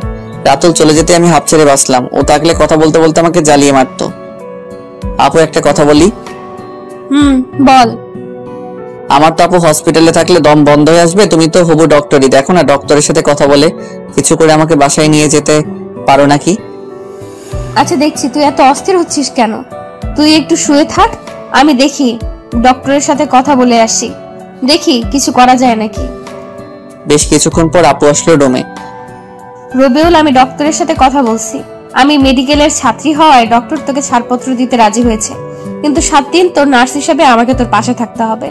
[SPEAKER 1] রাতুল চলে যেতে আমি হাঁপ ছেড়ে বাঁচলাম। ও থাকলে কথা বলতে বলতে আমাকে জ্বালিয়ে মারতো। আপু একটা কথা বলি।
[SPEAKER 5] বল।
[SPEAKER 1] আমার তো আপু হসপিটালে থাকলে দম বন্ধ হয়ে আসবে। তুমি তো হবু ডক্টরই, দেখো না ডক্টরের সাথে কথা বলে কিছু করে আমাকে বাসায় নিয়ে যেতে পারো নাকি?
[SPEAKER 5] আচ্ছা দেখছি তুই এত অস্থির হচ্ছিস কেন। তুই একটু শুয়ে থাক, আমি দেখি ডক্টরের সাথে কথা বলে আসি, দেখি কিছু করা যায় নাকি।
[SPEAKER 1] বেশ কিছুক্ষণ পর আপু আসলো রুমে।
[SPEAKER 5] রবিউল, আমি ডক্টরের সাথে কথা বলছি। আমি মেডিকেলের ছাত্রী হওয়ায় ডক্টর তোকে ছাড়পত্র দিতে রাজি হয়েছে, কিন্তু 7 দিন তোর নার্স হিসেবে আমাকে তোর পাশে থাকতে হবে।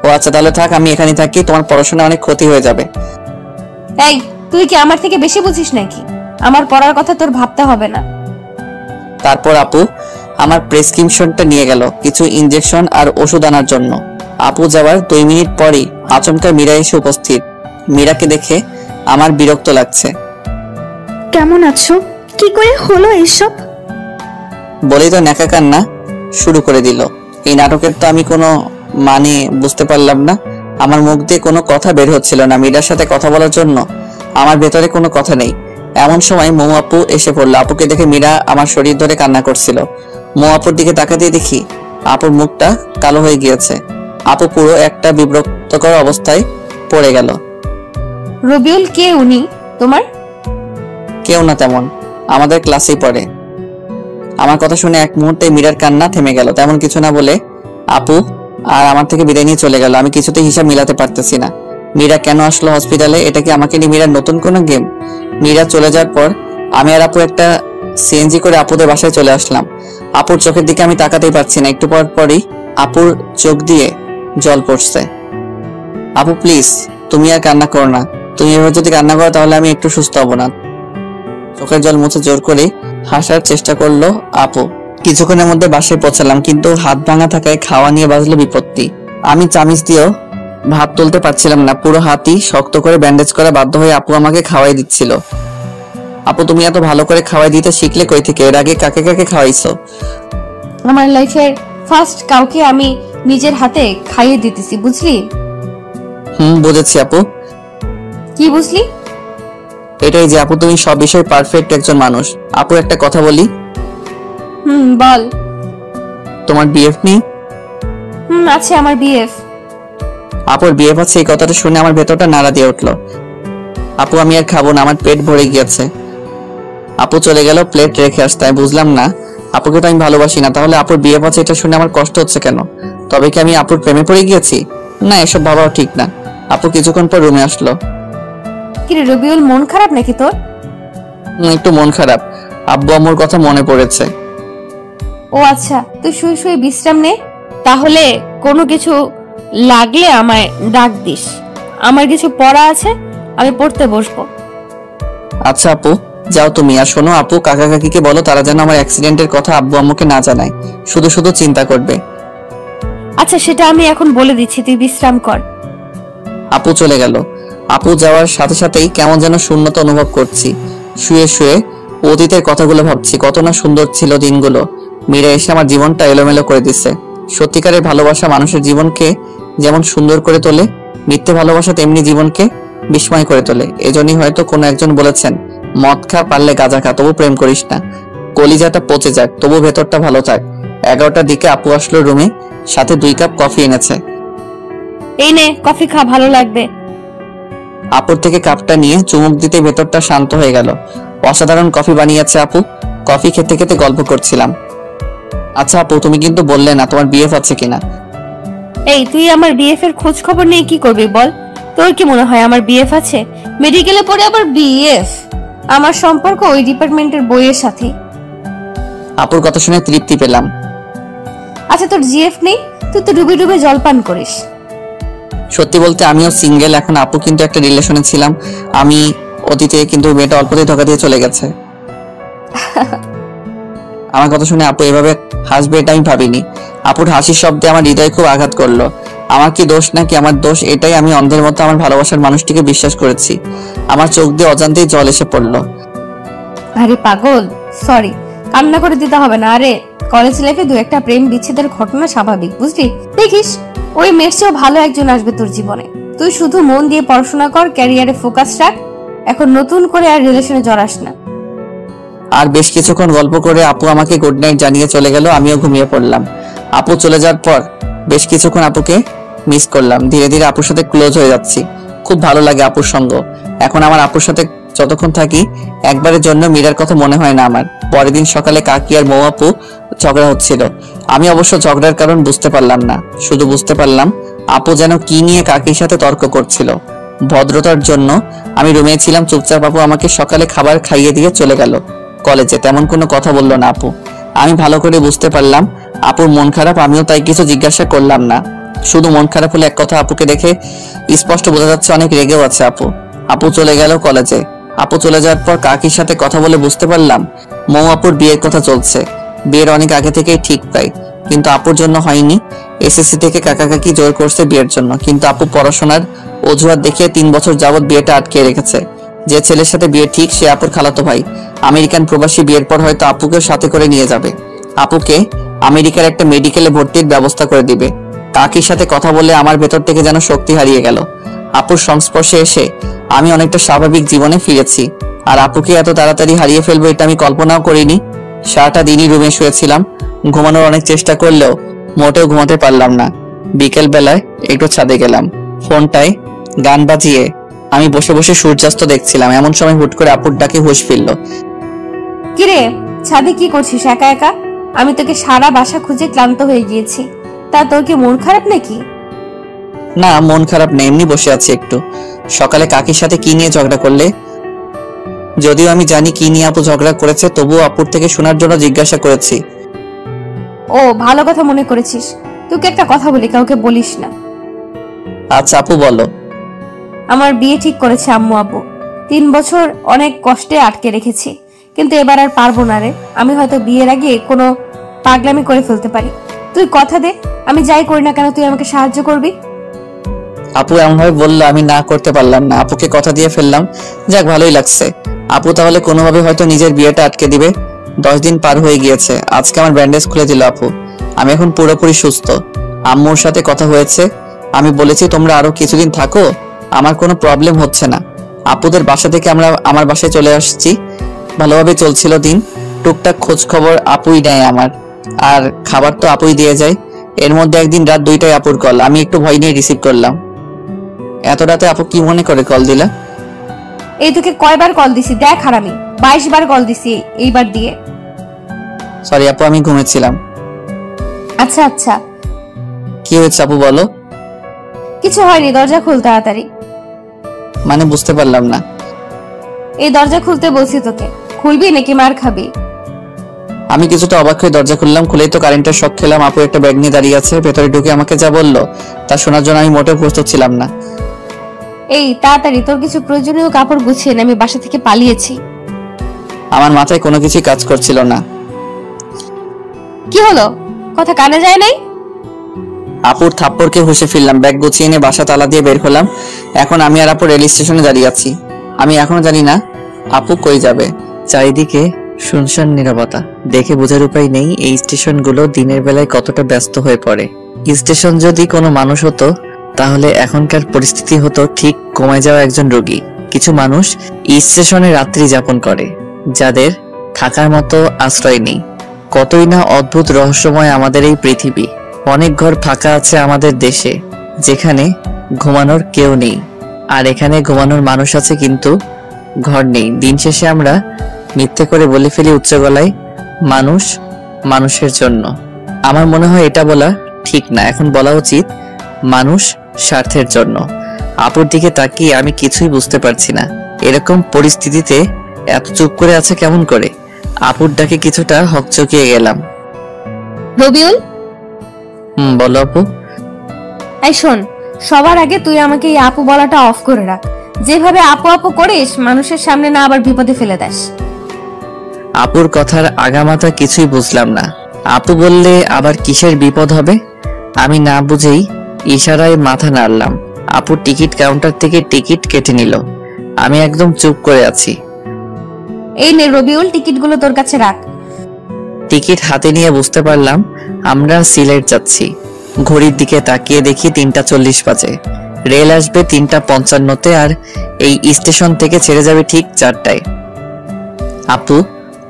[SPEAKER 1] ও আচ্ছা তাহলে থাক, আমি এখানে থাকি, তোমার পড়াশোনা অনেক ক্ষতি হয়ে যাবে।
[SPEAKER 5] এই তুই কি আমার থেকে বেশি বুঝিস নাকি? আমার পড়ার কথা তোর ভাবতে হবে না।
[SPEAKER 1] তারপর আপু আমার প্রেসক্রিপশনটা নিয়ে গেল কিছু ইনজেকশন আর ওষুধ আনার জন্য। আপু যাওয়ার 2 মিনিট পরই আচমকা মীরা এসে উপস্থিত। মীরাকে দেখে আমার বিরক্ত লাগছে।
[SPEAKER 3] কেমন আছো? কি করে হলো এসব?
[SPEAKER 1] বলেই তো ন্যাকা কান্না শুরু করে দিল। এই নাটকের তো আমি কোনো মানে বুঝতে পারলাম না। আমার মুখ দিয়ে কোনো কথা বের হচ্ছিল না মীরার সাথে কথা বলার জন্য। আমার ভেতরে কোনো কথা নেই। এমন সময় মৌ আপু এসে পড়লো। আপুকে দেখে মীরা আমার শরীর ধরে কান্না করছিল। মৌ আপুর দিকে তাকাতেই দেখি আপুর মুখটা কালো হয়ে গিয়েছে। আপু পুরো একটা বিব্রতকর অবস্থায় পড়ে গেল।
[SPEAKER 5] রবিউল, কে উনি তোমার?
[SPEAKER 1] কেউ না তেমন, আমাদের ক্লাসেই পড়ে। আমার কথা শুনে এক মুহূর্তে মীরার কান্না থেমে গেল। তেমন কিছু না বলে আপু আর আমার থেকে বিদায় নিয়ে চলে গেল। আমি কিছুতেই হিসাব মিলাতে পারতেছি না। মীরা কেন আসলো হসপিটালে? এটা কি আমাকে নিয়ে মীরার নতুন কোনো গেম? মীরা চলে যাওয়ার পর আমি আর আপু একটা সিএনজি করে আপুদের বাসায় চলে আসলাম। আপুর চোখের দিকে আমি তাকাতেই পারছি না। একটু পর পরই আপুর চোখ দিয়ে জল পড়ছে। আপু প্লিজ, তুমি আর কান্না করো না। তুমি এভাবে যদি কান্না করো তাহলে আমি একটু সুস্থ হব না। চোখের জল মুছে জোর করে হাসার চেষ্টা করলো আপু। কিছুক্ষণের মধ্যে বাসায় পৌঁছালাম, কিন্তু হাত ভাঙা থাকায় খাওয়া নিয়ে বাজলো বিপত্তি। আমি চামিচ দিয়েও ভাত তুলতে পারছিলাম না। পুরো হাতই শক্ত করে ব্যান্ডেজ করা বাধ্য হয়ে আপু আমাকে খাওয়াই দিচ্ছিল। আপু তুমি এত ভালো করে খাওয়াই দিতে শিখলে কই থেকে? এর আগে কাকে কাকে খাওয়াইছো?
[SPEAKER 5] আমার লাইফের ফার্স্ট কাউকে আমি নিজের হাতে খাইয়ে দিতেছি, বুঝলি?
[SPEAKER 1] বুঝেছি আপু।
[SPEAKER 5] কি বুঝলি?
[SPEAKER 1] এটাই যে আপু তুমি সব বিষয়ে পারফেক্ট একজন মানুষ। আপু একটা কথা বলি।
[SPEAKER 5] বল।
[SPEAKER 1] তোমার বিএফ নেই?
[SPEAKER 5] আছে আমার বিএফ।
[SPEAKER 1] আপুর বিএফ আছে, এই কথাটা শুনে আমার ভেতরটা নাড়া দিয়ে উঠলো। আপু আমি আর খাবো না, আমার পেট ভরে গিয়েছে। আপু চলে গেল প্লেট রেখে আসতে। বুঝলাম না আপুকে তো আমি ভালোবাসি না, তাহলে আপুর বিএফ আছে এটা শুনে আমার কষ্ট হচ্ছে কেন? তবে কি আমি আপুর প্রেমে পড়ে গিয়েছি? না, এসব ভাবাও ঠিক না। আপু কিছুক্ষণ পর রুমে আসলো।
[SPEAKER 4] কিরে রবিউল, মন খারাপ নাকি তোর?
[SPEAKER 1] একটু মন খারাপ, আব্বু আম্মুর কথা মনে পড়েছে।
[SPEAKER 4] ও আচ্ছা, তুই শুয়ে শুয়ে বিশ্রাম নে। তাহলে কোনো কিছু লাগলে আমায় ডাক দিস। আমার কিছু পড়া আছে, আমি পড়তে বসবো।
[SPEAKER 1] আচ্ছা আপু, যাও তুমি। আর শোনো আপু, কাকা কাকিকে বলো তারা যেন আমার অ্যাক্সিডেন্টের কথা আব্বু আম্মুকে না জানায়, শুধু শুধু চিন্তা করবে।
[SPEAKER 4] আচ্ছা, সেটা আমি এখন বলে দিচ্ছি, তুই বিশ্রাম কর।
[SPEAKER 1] আপু চলে গেল। আপু যাওয়ার সাথে সাথেই কেমন যেন শূন্যতা অনুভব করছি। শুয়ে শুয়ে অতীতের কথাগুলো ভাবছি, কত না সুন্দর ছিল দিনগুলো। মীরা এসে আমার জীবনটা এলোমেলো করে দিচ্ছে। সত্যিকারের ভালোবাসা মানুষের জীবনকে যেমন সুন্দর করে তোলে, মিথ্যে ভালোবাসা তেমনি জীবনকে বিস্ময় করে তোলে। এজন্যই হয়তো কোনো একজন বলেছেন, মদ খা, পারলে গাঁজা খা, তবু প্রেম করিস না। কলিজাটা পচে যাক, তবু ভেতরটা ভালো থাক। 11টার দিকে আপু আসলো রুমে, সাথে 2 কাপ কফি এনেছে।
[SPEAKER 4] এই নে কফি খা, ভালো লাগবে।
[SPEAKER 1] আপুর থেকে কাপটা নিয়ে চুমুক দিতে ভেতরটা শান্ত হয়ে গেল। অসাধারণ কফি বানিয়েছে আপু। কফি খেতে খেতে গল্প করছিলাম। আচ্ছা আপু, তুমি কিন্তু বললে না তোমার বিএফ আছে কিনা।
[SPEAKER 4] এই, তুই আমার বিএফ এর খোঁজ খবর নিয়ে কি করবি বল? তোর কি মনে হয় আমার বিএফ আছে? মেডিকেলে পড়ে আবার বিএফ? আমার সম্পর্ক ওই ডিপার্টমেন্টের বইয়ের সাথে।
[SPEAKER 1] আপুর কথা শুনে তৃপ্তি পেলাম।
[SPEAKER 4] আচ্ছা, তোর জিএফ নেই? তুই তো ডুবে ডুবে জলপান করিস।
[SPEAKER 1] সত্যি বলতে আমিও সিঙ্গেল এখন। আপু কিন্তু একটা রিলেশনে ছিলাম আমি অতীতে, কিন্তু মেয়েটা অল্পতেই ধোকা দিয়ে চলে গেছে। আমার কথা শুনে আপু এভাবে হাসবে এটা আমি ভাবিনি। আপুর হাসির শব্দে আমার হৃদয় খুব আঘাত করলো। আমার কি দোষ নাকি আমার দোষ এটাই, আমি অন্ধের মতো আমার ভালোবাসার মানুষটিকে বিশ্বাস করেছি। আমার চোখ দিয়ে অজান্তেই জল এসে পড়লো।
[SPEAKER 4] আরে পাগল, সরি, কান্না করে দিতে হবে না। আরে কলেজ লাইফে 2-1টা প্রেম বিচ্ছেদের ঘটনা স্বাভাবিক, বুঝলি? দেখিস ওই মেয়ের চেয়েও ভালো একজন আসবে তোর জীবনে। তুই শুধু মন দিয়ে পড়াশোনা কর, ক্যারিয়ারে ফোকাস রাখ। এখন নতুন করে আর রিলেশনে জড়াস না।
[SPEAKER 1] আর বেশ কিছুক্ষণ গল্প করে আপু আমাকে গুড নাইট জানিয়ে চলে গেল। আমিও ঘুমিয়ে পড়লাম। আপু চলে যাওয়ার পর বেশ কিছুক্ষণ আপুকে মিস করলাম। ধীরে ধীরে আপুর সাথে ক্লোজ হয়ে যাচ্ছি। খুব ভালো লাগে আপুর সঙ্গ। এখন আমার আপুর সাথে যতক্ষণ থাকি একবারের জন্য মীরার কথা মনে হয় না আমার। পরের দিন সকালে কাকি আর মৌ আপু ঝগড়া হচ্ছিল। আমি অবশ্য ঝগড়ার কারণ বুঝতে পারলাম না, শুধু বুঝতে পারলাম আপু যেন কি নিয়ে কাকির সাথে তর্ক করছিল। ভদ্রতার জন্য আমি রুমে ছিলাম চুপচাপ। আপু আমাকে সকালে খাবার খাইয়ে দিয়ে চলে গেল কলেজে। তেমন কোনো কথা বললো না আপু। আমি ভালো করে বুঝতে পারলাম আপুর মন খারাপ। আমিও তাই কিছু জিজ্ঞাসা করলাম না। শুধু মন খারাপ হলে এক কথা, আপুকে দেখে স্পষ্ট বোঝা যাচ্ছে অনেক রেগেও আছে আপু। আপু চলে গেল কলেজে। আপু চলে যাওয়ার পর কাকির সাথে কথা বলে বুঝতে পারলাম মৌ আপুর বিয়ের কথা চলছে। বিয়ের অনেক আগে থেকেই ঠিক প্রায়, কিন্তু আপুর জন্য হয়নি। এসএসসি থেকে কাকা কাকি জোর করছে বিয়ের জন্য, কিন্তু আপু পড়াশোনার অজুহাত দেখিয়ে 3 বছর যাবৎ বিয়েটা আটকে রেখেছে। যে ছেলের সাথে বিয়ে ঠিক সে আপুর খালাতো ভাই। আমেরিকান প্রবাসী, বিয়ের পর হয়তো আপুকেও সাথে করে নিয়ে যাবে। আপুকে আমেরিকার একটা মেডিকেলে ভর্তির ব্যবস্থা করে দিবে। কাকির সাথে কথা বলে আমার ভেতর থেকে যেন শক্তি হারিয়ে গেল। আপুর সংস্পর্শে এসে আমি অনেকটা স্বাভাবিক জীবনে ফিরেছি। আর আপুকে এত তাড়াতাড়ি হারিয়ে ফেলবো এটা আমি কল্পনাও করিনি। সারাটা দিনই রুমে শুয়েছিলাম। ঘুমানোর অনেক চেষ্টা করলেও মোটেও ঘুমাতে পারলাম না। বিকেল বেলায় একটু ছাদে গেলাম। ফোনটায় গান বাজিয়ে আমি বসে বসে সূর্যাস্ত দেখছিলাম। এমন সময় হুট করে আপুর ডাকে হুঁশ ফিরল।
[SPEAKER 4] কিরে, ছাদে কি করছিস একা একা? আমি তোকে সারা বাসা খুঁজে ক্লান্ত হয়ে গিয়েছি। তা তোর কি মন খারাপ নাকি?
[SPEAKER 1] না, মন খারাপ নেই, এমনি বসে আছি একটু। সকালে কাকির সাথে কি নিয়ে ঝগড়া করলে? যদিও আমি জানি কি নিয়ে আপু ঝগড়া করেছে, তবুও আপুর থেকে শোনার জন্য জিজ্ঞাসা করেছি।
[SPEAKER 4] ও, ভালো কথা মনে করেছিস। তোকে একটা কথা বলি, কাউকে বলিস না।
[SPEAKER 1] আচ্ছা আপু বলো।
[SPEAKER 4] আমার বিয়ে ঠিক করেছে আম্মু আব্বু। 3 বছর অনেক কষ্টে আটকে রেখেছি, কিন্তু এবার আর পারবো না রে। আমি হয়তো বিয়ের আগে কোনো পাগলামি করে ফেলতে পারি। তুই কথা দে, আমি যাই করি না কেন তুই আমাকে সাহায্য করবি।
[SPEAKER 1] আপু এমন ভাবে বললো আমি না করতে পারলাম না। আপুকে কথা দিয়ে ফেললাম। যাক, ভালোই লাগছে। আপু তাহলে কোনোভাবে হয়তো নিজের বিয়েটা আটকে দিবে। 10 দিন পার হয়ে গিয়েছে। আজকে আমার ব্যান্ডেজ খুলে দিল আপু। আমি এখন পুরোপুরি সুস্থ। আম্মুর সাথে কথা হয়েছে। আমি বলেছি তোমরা আরো কিছুদিন থাকো, আমার কোনো প্রবলেম হচ্ছে না। আপুদের বাসা থেকে আমরা আমার বাসায় চলে আসছি। ভালোভাবে চলছিল দিন। টুকটাক খোঁজ খবর আপুই নেয় আমার, আর খাবার তো আপুই দিয়ে যায়। এর মধ্যে একদিন রাত 2টায় আপুর কল। আমি একটু ভয় নিয়ে রিসিভ করলাম। এত রাতে আপু কি মনে করে কল দিলা?
[SPEAKER 4] এই তোকে কয়বার কল দিছি দেখ হারামি, 22 বার কল দিছি এইবার দিয়ে।
[SPEAKER 1] সরি আপু, আমি ঘুমেছিলাম।
[SPEAKER 4] আচ্ছা আচ্ছা,
[SPEAKER 1] কি হয়েছে আপু বলো?
[SPEAKER 5] কিছু হয়নি, দরজা খুল তাড়াতাড়ি।
[SPEAKER 1] মানে বুঝতে পারলাম না।
[SPEAKER 5] এই দরজা খুলতে বলছি তোকে, খুলবি নাকি মার খাবি?
[SPEAKER 1] আমি কিছুটা অবাক হয়ে দরজা খুললাম। খুলেই তো কারেন্টের শক খেলাম। আপু একটা ব্যাগ নিয়ে দাঁড়িয়ে আছে। ভেতরে ঢুকে আমাকে যা বললো তা শোনার জন্য আমি মোটেও প্রস্তুত ছিলাম না।
[SPEAKER 5] এই তাড়াতাড়ি তোর কিছু প্রয়োজনীয় কাপড় গুছিয়ে নে, আমি বাসা থেকে পালিয়েছি।
[SPEAKER 1] আমার মাথায় কোনো কিছুই কাজ করছিল না।
[SPEAKER 5] কি হলো, কথা কানে যায় নাই?
[SPEAKER 1] আপুর থাপ্পড়কে হুঁশে ফিরলাম। ব্যাগ গুছিয়ে নিয়ে বাসা তালা দিয়ে বের হলাম। এখন আমি আর আপু রেল স্টেশনে দাঁড়িয়ে আছি। আমি এখনো জানি না আপু কই যাবে। চারিদিকে শুনশান নীরবতা। দেখে বোঝার উপায় নেই এই স্টেশনগুলো দিনের বেলায় কতটা ব্যস্ত হয়ে পড়ে। স্টেশন যদি কোনো মানুষ হতো তাহলে এখনকার পরিস্থিতি হতো ঠিক কমে যাওয়া একজন রোগী। কিছু মানুষ স্টেশনে রাত্রি যাপন করে, যাদের থাকার মতো আশ্রয় নেই। কতই না অদ্ভুত রহস্যময় আমাদের এই পৃথিবী। অনেক ঘর ফাঁকা আছে আমাদের দেশে, যেখানে ঘুমানোর কেউ নেই। আর এখানে ঘুমানোর মানুষ আছে কিন্তু ঘর নেই। দিন শেষে আমরা মিথ্যে করে বলে ফেলি উচ্চ গলায়, মানুষ মানুষের জন্য। আমার মনে হয় এটা বলা ঠিক না। এখন বলা উচিত মানুষ স্বার্থের জন্য। আপুর দিকে তাকিয়ে আমি কিছুই বুঝতে পারছি না। এরকম পরিস্থিতিতে এত চুপ করে আছে কেমন করে? আপুর ডাকে কিছুটা হকচকিয়ে গেলাম।
[SPEAKER 5] রবিউল,
[SPEAKER 1] বলো আপু।
[SPEAKER 5] এই শোন, সবার আগে তুই আমাকে এই আপু বলাটা অফ করে রাখ। যেভাবে আপু আপু করিস, মানুষের সামনে না আবার বিপদে ফেলে দেস।
[SPEAKER 1] আপুর কথার আগামাথা কিছুই বুঝলাম না। আপু বললে আবার কিসের বিপদ হবে? আমি না বুঝেই ইশারায় মাথা নাড়লাম। আপু টিকিট কাউন্টার থেকে টিকিট কেটে নিল। আমি একদম চুপ করে আছি।
[SPEAKER 5] এই নে রবিউল, টিকিটগুলো তোর কাছে রাখ।
[SPEAKER 1] টিকিট হাতে নিয়ে বুঝতে পারলাম আমরা সিলেট যাচ্ছি। ঘড়ির দিকে তাকিয়ে দেখি 3:40 বাজে। রেল আসবে 3:55-তে আর এই স্টেশন থেকে ছেড়ে যাবে ঠিক 4টায়। আপু,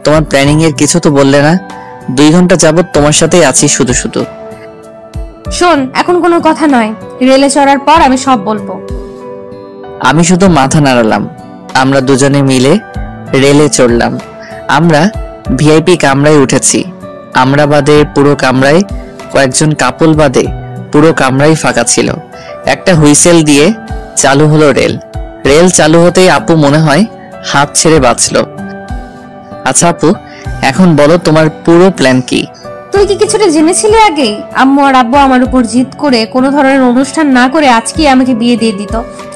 [SPEAKER 1] তোমার প্ল্যানিং এর কিছু তো বললে না? 2 ঘন্টা যাবত তোমার সাথেই আছি শুধু শুধু।
[SPEAKER 5] শোন, এখন কোনো কথা নয়, রেলে চড়ার পর আমি সব বলবো।
[SPEAKER 1] আমি শুধু মাথা নাড়ালাম। আমরা দুজনে মিলে রেলে চড়লাম। আমরা ভিআইপি কামরায় উঠেছি। আমরা বাদে পুরো কামরায়, কয়েকজন কাপল বাদে পুরো কামরাই ফাঁকা ছিল। একটা হুইসেল দিয়ে চালু হলো রেল। রেল চালু হতেই আপু মনে হয় হাত ছেড়ে বাঁচলো। আচ্ছা আপু, এখন বলো তোমার পুরো প্ল্যান কি?
[SPEAKER 5] তুই কি কিছুটা জেনেছিলি আগেই? আম্মু আর আব্বু আমার উপর জিদ করে কোনো ধরনের অনুষ্ঠান না করে আজকে আমাকে বিয়ে দিয়ে দিত।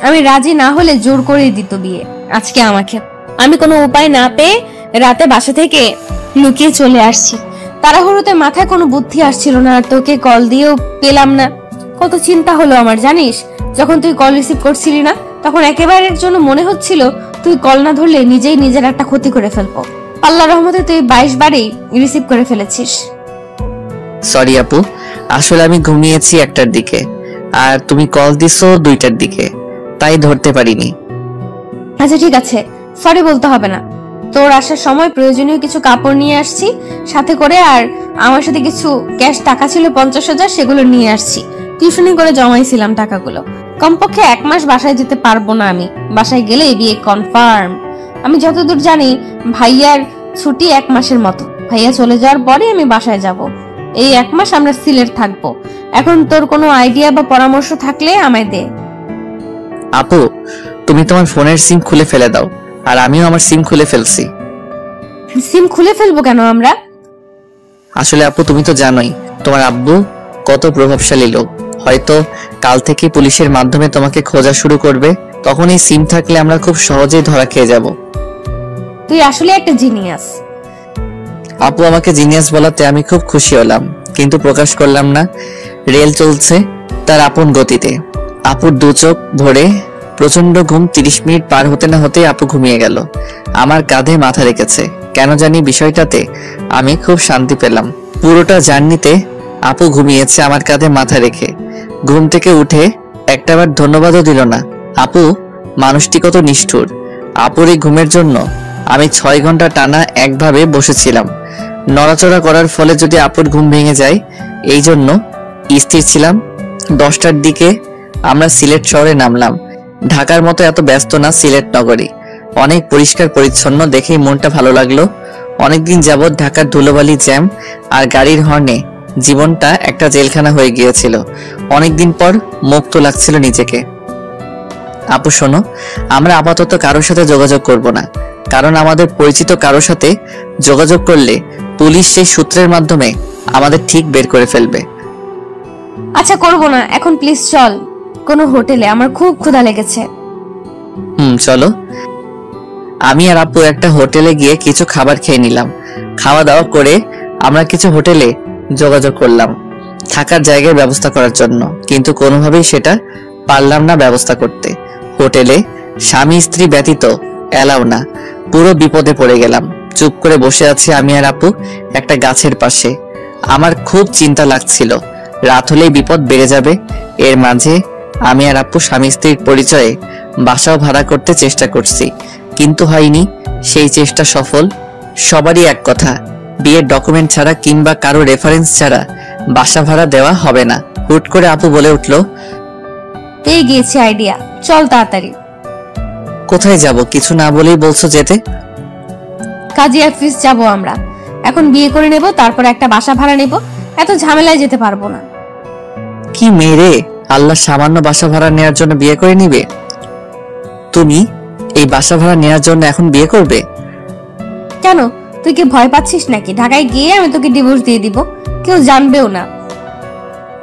[SPEAKER 5] আমি রাজি না হলে জোর করেই দিত বিয়ে আজকে আমাকে। আমি কোনো উপায় না পেয়ে রাতে বাসা থেকে লুকিয়ে চলে আসছি। তাড়াহুড়োতে মাথায় কোনো বুদ্ধি আসছিল না, আর তোকে কল দিয়েও পেলাম না। কত চিন্তা হলো আমার জানিস। যখন তুই কল রিসিভ করছিলি না, তখন একেবারের জন্য মনে হচ্ছিল তুই কল না ধরলে নিজেই নিজের একটা ক্ষতি করে ফেলবো। আল্লাহর রহমতে তুই 22 বারই রিসিভ করে ফেলেছিস।
[SPEAKER 1] সরি আপু, আসলে আমি ঘুমিয়েছি 1টার দিকে আর তুমি কল দিছো 2টার দিকে, তাই ধরতে পারিনি।
[SPEAKER 5] আচ্ছা ঠিক আছে, সরি বলতে হবে না। তোর আসার সময় প্রয়োজনীয় কিছু কাপড় নিয়ে আসছি সাথে করে, আর আমার সাথে কিছু ক্যাশ টাকা ছিল 50,000, সেগুলো নিয়ে আসছি। টিউশনি করে জমাইছিলাম টাকাগুলো। কমপক্ষে 1 মাস বাসায় যেতে পারবো না আমি। বাসায় গেলে বিয়ে কনফার্ম। আমি যতদূর জানি ভাইয়ার ছুটি 1 মাসের মতো। ভাইয়া চলে যাওয়ার পরে আমি বাসায় যাব। এই 1 মাস আমরা সিলেট থাকবো। এখন তোর কোনো আইডিয়া বা পরামর্শ থাকলে আমায় দে।
[SPEAKER 1] আপু, তুমি তোমার ফোনের সিম খুলে ফেলে দাও, আর আমিও আমার সিম খুলে ফেলছি।
[SPEAKER 5] সিম খুলে ফেলবো কেন আমরা?
[SPEAKER 1] আসলে আপু তুমি তো জানোই তোমার আব্বু কত প্রভাবশালী লোক। হয়তো কাল থেকে পুলিশের মাধ্যমে তোমাকে খোঁজা শুরু করবে। তখন এই সিম থাকলে আমরা খুব সহজেই ধরা খেয়ে যাব।
[SPEAKER 5] তুই আসলে একটা জিনিয়াস।
[SPEAKER 1] আপু আমাকে জিনিয়াস বলাতে আমি খুব খুশি হলাম, কিন্তু প্রকাশ করলাম না। রেল চলছে তার আপন গতিতে। আপুর 2 চোখ ভরে প্রচন্ড ঘুম। 30 মিনিট পার হতে না হতে আপু ঘুমিয়ে গেল। আমার কাঁধে মাথা রেখেছে। কেন জানি বিষয়টাতে আমি খুব শান্তি পেলাম। পুরোটা জার্নিতে আপু ঘুমিয়েছে আমার কাঁধে মাথা রেখে। ঘুম থেকে উঠে একটাবার ধন্যবাদও দিল না। আপু মানুষটি কত নিষ্ঠুর। আপুর এই ঘুমের জন্য আমি 6 ঘন্টা টানা একভাবে বসেছিলাম। নড়াচড়া করার ফলে যদি আপুর ঘুম ভেঙে যায়, এই জন্য স্থির ছিলাম। 10টার দিকে আমরা সিলেট শহরে নামলাম। ঢাকার মতো এত ব্যস্ত না সিলেট নগরী। অনেক পরিষ্কার পরিচ্ছন্ন, দেখেই মনটা ভালো লাগলো। অনেকদিন যাবৎ ঢাকার ধুলোবালি, জ্যাম আর গাড়ির হর্নে জীবনটা একটা জেলখানা হয়ে গিয়েছিল। অনেকদিন পর মুক্ত লাগছিল নিজেকে। আপু শোনো, আমরা আপাতত কারোর সাথে যোগাযোগ করব না, কারণ আমাদের পরিচিত কারোর সাথে যোগাযোগ করলে পুলিশ সেই সূত্রের মাধ্যমে আমাদের ঠিক বের করে ফেলবে।
[SPEAKER 5] আচ্ছা করব না, এখন প্লিজ চল কোনো হোটেলে, আমার খুব ক্ষুধা লেগেছে।
[SPEAKER 1] চলো। আমি আর আপু একটা হোটেলে গিয়ে কিছু খাবার খেয়ে নিলাম। খাওয়া দাওয়া করে আমরা কিছু হোটেলে যোগাযোগ করলাম থাকার জায়গার ব্যবস্থা করার জন্য, কিন্তু কোনোভাবেই সেটা পারলাম না ব্যবস্থা করতে। হোটেলে স্বামী স্ত্রী ব্যতীত এলাও না। পুরো বিপদে পড়ে গেলাম। চুপ করে বসে আছি আমি আর আপু একটা গাছের পাশে। আমার খুব চিন্তা লাগছিল, রাত হলেই বিপদ বেড়ে যাবে। এর মাঝে আমি আর আপু স্বামী স্ত্রীর পরিচয়ে বাসাও ভাড়া করতে চেষ্টা করছি, কিন্তু হয়নি। সেই চেষ্টা সফল। সবারই এক কথা, বিয়ের ডকুমেন্ট ছাড়া কিংবা কারো রেফারেন্স ছাড়া বাসা ভাড়া দেওয়া হবে না। হুট করে আপু বলে উঠল,
[SPEAKER 5] পেয়ে গিয়েছি আইডিয়া, চল তাড়াতাড়ি।
[SPEAKER 1] কোথায় যাব? কিছু না বলেই বলছো যেতে।
[SPEAKER 5] কাজী অফিস যাব আমরা। এখন বিয়ে করে নেব, তারপর একটা বাসা ভাড়া নেব। এত ঝামেলায় যেতে পারবো না।
[SPEAKER 1] কি মেরে আল্লাহ, সামান্য বাসা ভাড়া নেওয়ার জন্য বিয়ে করে নিবে? তুমি এই বাসা ভাড়া নেওয়ার জন্য এখন বিয়ে করবে?
[SPEAKER 5] কেন, তুই কি ভয় পাচ্ছিস নাকি? ঢাকায় গিয়ে আমি তোকে ডিভোর্স দিয়ে দিব, কেউ জানবেও না।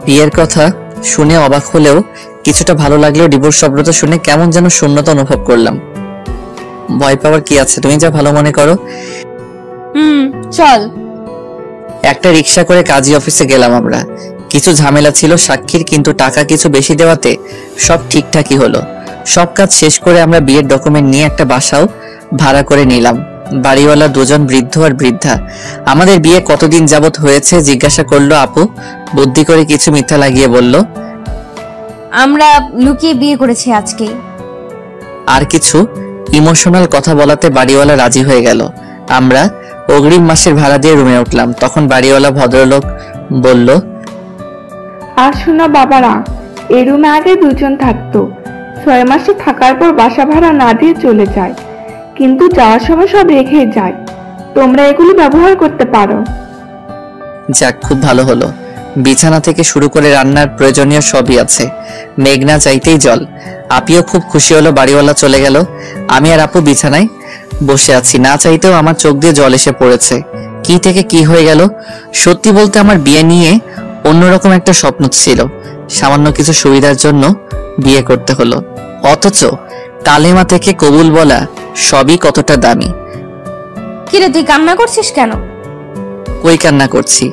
[SPEAKER 1] বিয়ের কথা শুনে অবাক হলেও কিছুটা ভালো লাগলেও ডিভোর্স শব্দটা শুনে কেমন যেন শূন্যতা অনুভব করলাম। ভয় পাওয়ার কি আছে, তুমি যা ভালো মনে করো।
[SPEAKER 5] চল।
[SPEAKER 1] একটা রিক্সা করে কাজী অফিসে গেলাম আমরা। কিছু ঝামেলা ছিল সাক্ষীর, কিন্তু টাকা কিছু বেশি দেওয়াতে সব ঠিকঠাকই হলো। সব কাজ শেষ করে আমরা বিয়ের ডকুমেন্ট নিয়ে একটা বাসাও ভাড়া করে নিলাম। বাড়িওয়ালা দুজন বৃদ্ধ আর বৃদ্ধা। আমাদের বিয়ে কতদিন যাবত হয়েছে জিজ্ঞাসা করলো আপু। বুদ্ধি করে কিছু মিথ্যা লাগিয়ে বলল,
[SPEAKER 5] আমরা লুকিয়ে বিয়ে করেছি আজকে।
[SPEAKER 1] আর কিছু ইমোশনাল কথা বলাতে বাড়িওয়ালা রাজি হয়ে গেল। আমরা অগ্রিম মাসের ভাড়া দিয়ে রুমে উঠলাম। তখন বাড়িওয়ালা ভদ্রলোক বলল,
[SPEAKER 7] আর শোনা বাবারা, এই রুমে আগে দুজন থাকতো, 6 মাসে থাকার পর বাসা ভাড়া না দিয়ে চলে যায়, কিন্তু যাওয়ার সময় সব রেখে যায়। তোমরা এগুলো ব্যবহার করতে পারো।
[SPEAKER 1] যাক, খুব ভালো হলো। বিছানা থেকে শুরু করে রান্নার প্রয়োজনীয় সবই আছে। মেঘনা চাইতেই জল। আপিও খুব খুশি হলো, বাড়িওয়ালা চলে গেল। আমি আর আপু বিছানায় বসে আছি। না চাইতেও আমার চোখ দিয়ে জল এসে পড়েছে। কি থেকে কি হয়ে গেল। সত্যি বলতে আমার বিয়ে নিয়ে অন্যরকম একটা স্বপ্ন ছিল। সামান্য কিছু সুবিধার জন্য বিয়ে করতে হলো, অথচ কালেমা থেকে কবুল বলা সবই কতটা দামি।
[SPEAKER 5] কিরে, তুই কান্না করছিস কেন?
[SPEAKER 1] কই কান্না করছি,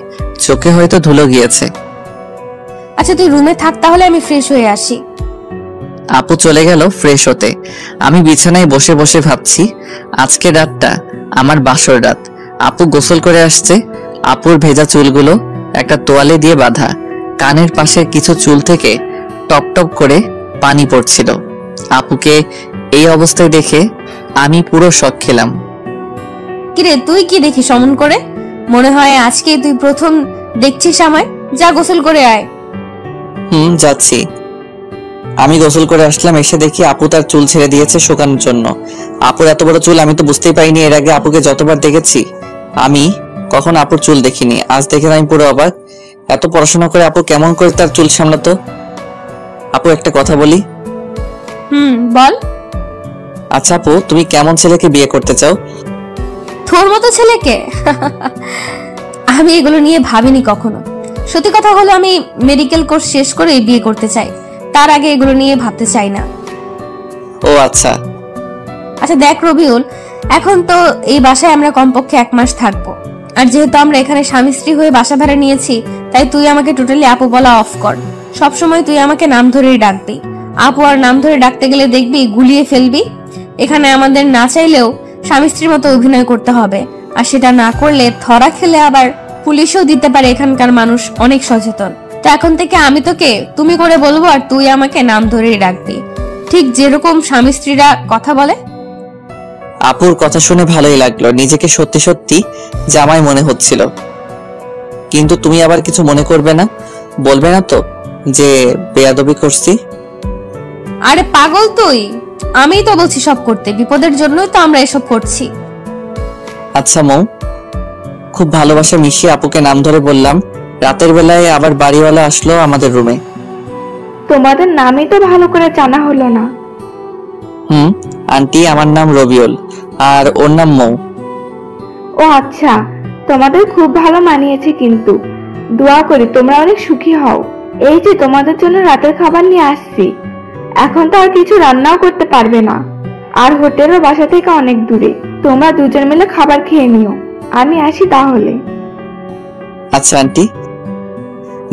[SPEAKER 1] চোখে হয়তো ধুলো গিয়েছে।
[SPEAKER 5] আচ্ছা তুই রুমে থাক, তাহলে আমি ফ্রেশ হয়ে আসি।
[SPEAKER 1] আপু চলে গেল ফ্রেশ হতে। আমি বিছানায় বসে বসে ভাবছি, আজকের রাতটা আমার বাসর রাত। আপু গোসল করে আসছে। আপুর ভেজা চুলগুলো একটা তোয়ালে দিয়ে বাঁধা। কানের পাশে কিছু চুল থেকে টপ টপ করে পানি পড়ছিল। আপুকে এই অবস্থায় দেখে আমি পুরো শক খেলাম।
[SPEAKER 5] কিরে, তুই কি দেখিস অমন করে? মনে হয় আজকে তুই প্রথম দেখছিস আমায়। যা গোসল করে আয়।
[SPEAKER 1] যাচ্ছি। আমি গোসল করে আসলাম। এসে দেখি আপু তার চুল ছেড়ে দিয়েছে শুকানোর জন্য। আপুর এত বড় চুল আমি তো বুঝতেই পাইনি। এর আগে আপুকে যতবার দেখেছি আমি কখন আপুর চুল দেখিনি। আজ দেখে আমি পুরো অবাক। এত পড়াশোনা করে আপু কেমন করে তার চুল সামলাতো? আপু একটা কথা বলি।
[SPEAKER 5] বল।
[SPEAKER 1] আচ্ছা আপু, তুমি কেমন ছেলেকে বিয়ে করতে চাও?
[SPEAKER 5] তোর মতো ছেলেকে? আমি এগুলো নিয়ে ভাবিনি কখনো। সত্যি কথা হলো, আমি মেডিকেল কোর্স শেষ করে বিয়ে করতে চাই। তার আগে এগুলো নিয়ে ভাবতে চাই না।
[SPEAKER 1] ও আচ্ছা।
[SPEAKER 5] আচ্ছা দেখ রবিউল, এখন তো এই বাসায় আমরা কমপক্ষে 1 মাস থাকবো। আর যেহেতু আমরা এখানে স্বামী স্ত্রী হয়ে বাসা ভাড়া নিয়েছি, তাই তুই আমাকে টোটালি আপু বলা অফ কর। সবসময় তুই আমাকে নাম ধরেই ডাকবি। আপু আর নাম ধরে ডাকতে গেলে দেখবি গুলিয়ে ফেলবি। এখানে আমাদের না চাইলেও স্বামী স্ত্রীর মতো অভিনয় করতে হবে, আর সেটা না করলে ধরা খেলে আবার পুলিশও দিতে পারে। এখানকার মানুষ অনেক সচেতন। তো এখন থেকে আমি তোকে তুমি করে বলবো, আর তুই আমাকে নাম ধরেই ডাকবি, ঠিক যেরকম স্বামী স্ত্রীরা কথা বলে।
[SPEAKER 1] আপুর কথা শুনে ভালোই লাগলো। নিজেকে সত্যি সত্যি জামাই মনে হচ্ছিল। কিন্তু তুমি আবার কিছু মনে করবে না, বলবে না তো যে বেয়াদবি করছি?
[SPEAKER 5] আরে পাগল তুই, আমিই তো বলছি সব করতে। বিপদের জন্যই তো আমরা এসব করছি।
[SPEAKER 1] আচ্ছা মৌ, খুব ভালোবাসা মিশিয়ে আপুকে নাম ধরে বললাম, রাতের বেলায় আবার বাড়িওয়ালা আসলো আমাদের রুমে।
[SPEAKER 7] তোমাদের নামই তো ভালো করে জানা হলো না।
[SPEAKER 1] আন্টি, আমার নাম রবিউল আর ওর নাম মৌ।
[SPEAKER 7] ও আচ্ছা, তোমাদের খুব ভালো মানিয়েছে, কিন্তু দোয়া করি তোমরা অনেক সুখী হও। এই যে তোমাদের জন্য রাতের খাবার নিয়ে আসছি। এখন তো আর কিছু রান্নাও করতে পারবে না, আর হোটেলও বাসা থেকে অনেক দূরে। তোমরা দুজন মিলে খাবার খেয়ে নিও। আমি আসি তাহলে।
[SPEAKER 1] আচ্ছা আন্টি,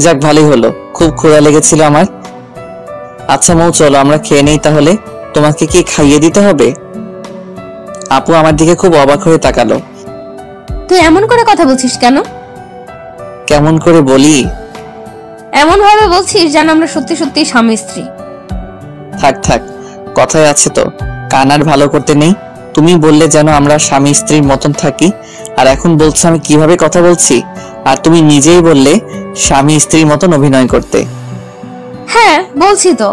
[SPEAKER 1] যাক ভালোই হলো, খুব ক্ষুধা লেগেছিল আমার। আচ্ছা মৌ, চলো আমরা খেয়ে নেই তাহলে। তোমাকে কি খাইয়ে দিতে হবে? আপু আমার দিকে খুব অবাক হয়ে তাকালো।
[SPEAKER 5] তুই এমন করে কথা বলছিস কেন?
[SPEAKER 1] কেমন করে বলি?
[SPEAKER 5] এমন ভাবে বলছিস যেন আমরা সত্যি সত্যি স্বামী স্ত্রী।
[SPEAKER 1] থাক থাক, কথায় আছে তো, কান আর ভালো করতে নেই। তুমি বললে যেন আমরা স্বামী স্ত্রীর মতন থাকি, আর এখন বলছো আমি কিভাবে কথা বলছি, আর তুমি নিজেই বললে স্বামী স্ত্রীর মতন অভিনয় করতে।
[SPEAKER 5] হ্যাঁ বলছি তো।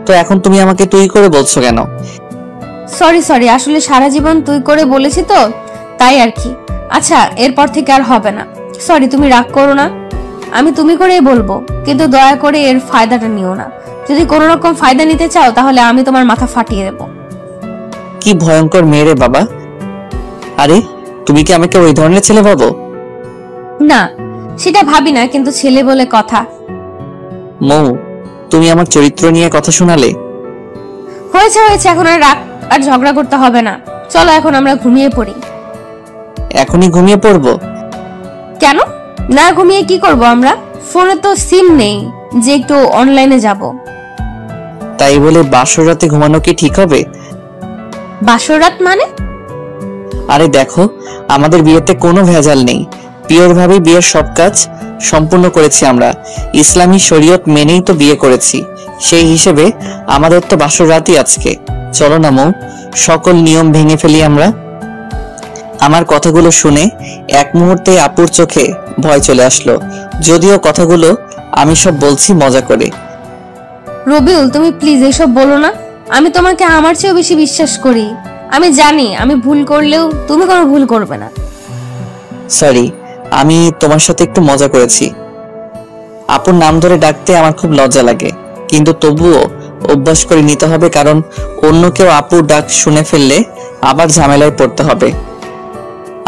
[SPEAKER 1] তো এখন তুমি আমাকে তুই করে বলছো কেন?
[SPEAKER 5] সরি, আসলে সারা জীবন তুই করে বলেছি তো, তাই আর কি। আচ্ছা, এরপর থেকে আর হবে না। সরি, তুমি রাগ করো না। আমি তুমি করেই বলবো, কিন্তু দয়া করে এর ফায়দাটা নিও না। যদি কোনো রকম ফায়দা নিতে চাও তাহলে আমি তোমার মাথা ফাটিয়ে দেবো।
[SPEAKER 1] কি ভয়ঙ্কর মেয়ে রে বাবা! আরে তুমি কি আমাকে ওই ধরনের ছেলে ভাবো?
[SPEAKER 5] না, সেটা ভাবি না, কিন্তু ছেলে বলে কথা।
[SPEAKER 1] মৌ, তুমি আমার চরিত্র নিয়ে কথা শোনালে।
[SPEAKER 5] হয়েছে, এখন আর রাগ আর ঝগড়া করতে হবে না। চলো এখন আমরা ঘুমিয়ে পড়ি।
[SPEAKER 1] এখনই ঘুমিয়ে পড়বো?
[SPEAKER 5] কেন? না ঘুমিয়ে কি করব আমরা? ফোনে তো সিম নেই যে একটু অনলাইনে যাব।
[SPEAKER 1] তাই বলে বাসর রাতে ঘুমানো কি ঠিক হবে?
[SPEAKER 5] বাসর রাত মানে?
[SPEAKER 1] আরে দেখো, আমাদের বিয়েতে কোনো ভেজাল নেই। পিওর ভাবে বিয়ের সব কাজ সম্পূর্ণ করেছি আমরা। ইসলামী শরীয়ত মেনেই তো বিয়ে করেছি। সেই হিসেবে আমাদের তো বাসর রাতই আজকে। চলো না মৌ, সকল নিয়ম ভেঙে ফেলি আমরা। আমার কথাগুলো শুনে এক মুহূর্তে আপুর চোখে ভয় চলে আসলো, যদিও কথাগুলো আমি সব বলছি মজা করে।
[SPEAKER 5] রবিউল, তুমি প্লিজ এসব বলো না। আমি তোমাকে আমার চেয়েও বেশি বিশ্বাস করি। আমি জানি আমি ভুল করলেও তুমি কোনো ভুল করবে না।
[SPEAKER 1] সরি, আমি তোমার সাথে একটু মজা করেছি। আপুর নাম ধরে ডাকতে আমার খুব লজ্জা লাগে, কিন্তু তবুও অভ্যাস করে নিতে হবে, কারণ অন্য কেউ আপুর ডাক শুনে ফেললে আবার ঝামেলায় পড়তে হবে।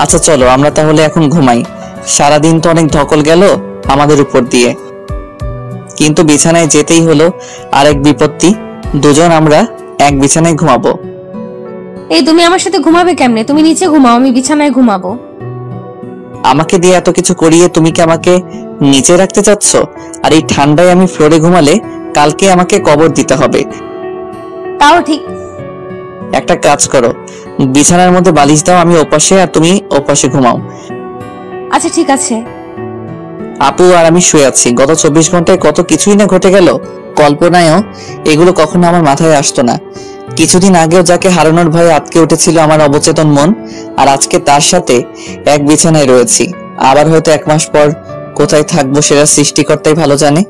[SPEAKER 1] আচ্ছা চলো আমরা তাহলে এখন ঘুমাই। সারাদিন তো অনেক ধকল গেল আমাদের উপর দিয়ে, কিন্তু বিছানায় যেতেই হলো। আরেক বিপত্তি, দুজন আমরা এক বিছানায় ঘুমাবো।
[SPEAKER 5] এই তুমি আমার সাথে ঘুমাবে কেমনে? তুমি নিচে ঘুমাও, আমি বিছানায় ঘুমাবো।
[SPEAKER 1] আমাকে দিয়ে এত কিছু করিয়ে তুমি কি আমাকে নিচে রাখতে চাচ্ছ? আর এই ঠান্ডায় আমি ফ্লোরে ঘুমালে কালকে আমাকে কবর দিতে হবে।
[SPEAKER 5] তাও ঠিক।
[SPEAKER 1] একটা কাজ করো, বিছানার মধ্যে বালিশ দাও, আমি ওপাশে আর তুমি ওপাশে ঘুমাও।
[SPEAKER 5] আচ্ছা ঠিক আছে।
[SPEAKER 1] আপু আর আমি শুয়ে আছি। গত 24 ঘন্টায় কত কিছুই না ঘটে গেল। কল্পনায়ও এগুলো কখনো আমার মাথায় আসতো না। কিছুদিন আগেও যাকে হারানোর ভয়ে আটকে উঠেছিল আমার অবচেতন মন, আর আজকে তার সাথে এক বিছানায় রয়েছি। আবার হয়তো 1 মাস পর কোথায় থাকবো সেটা সৃষ্টিকর্তাই ভালো জানে।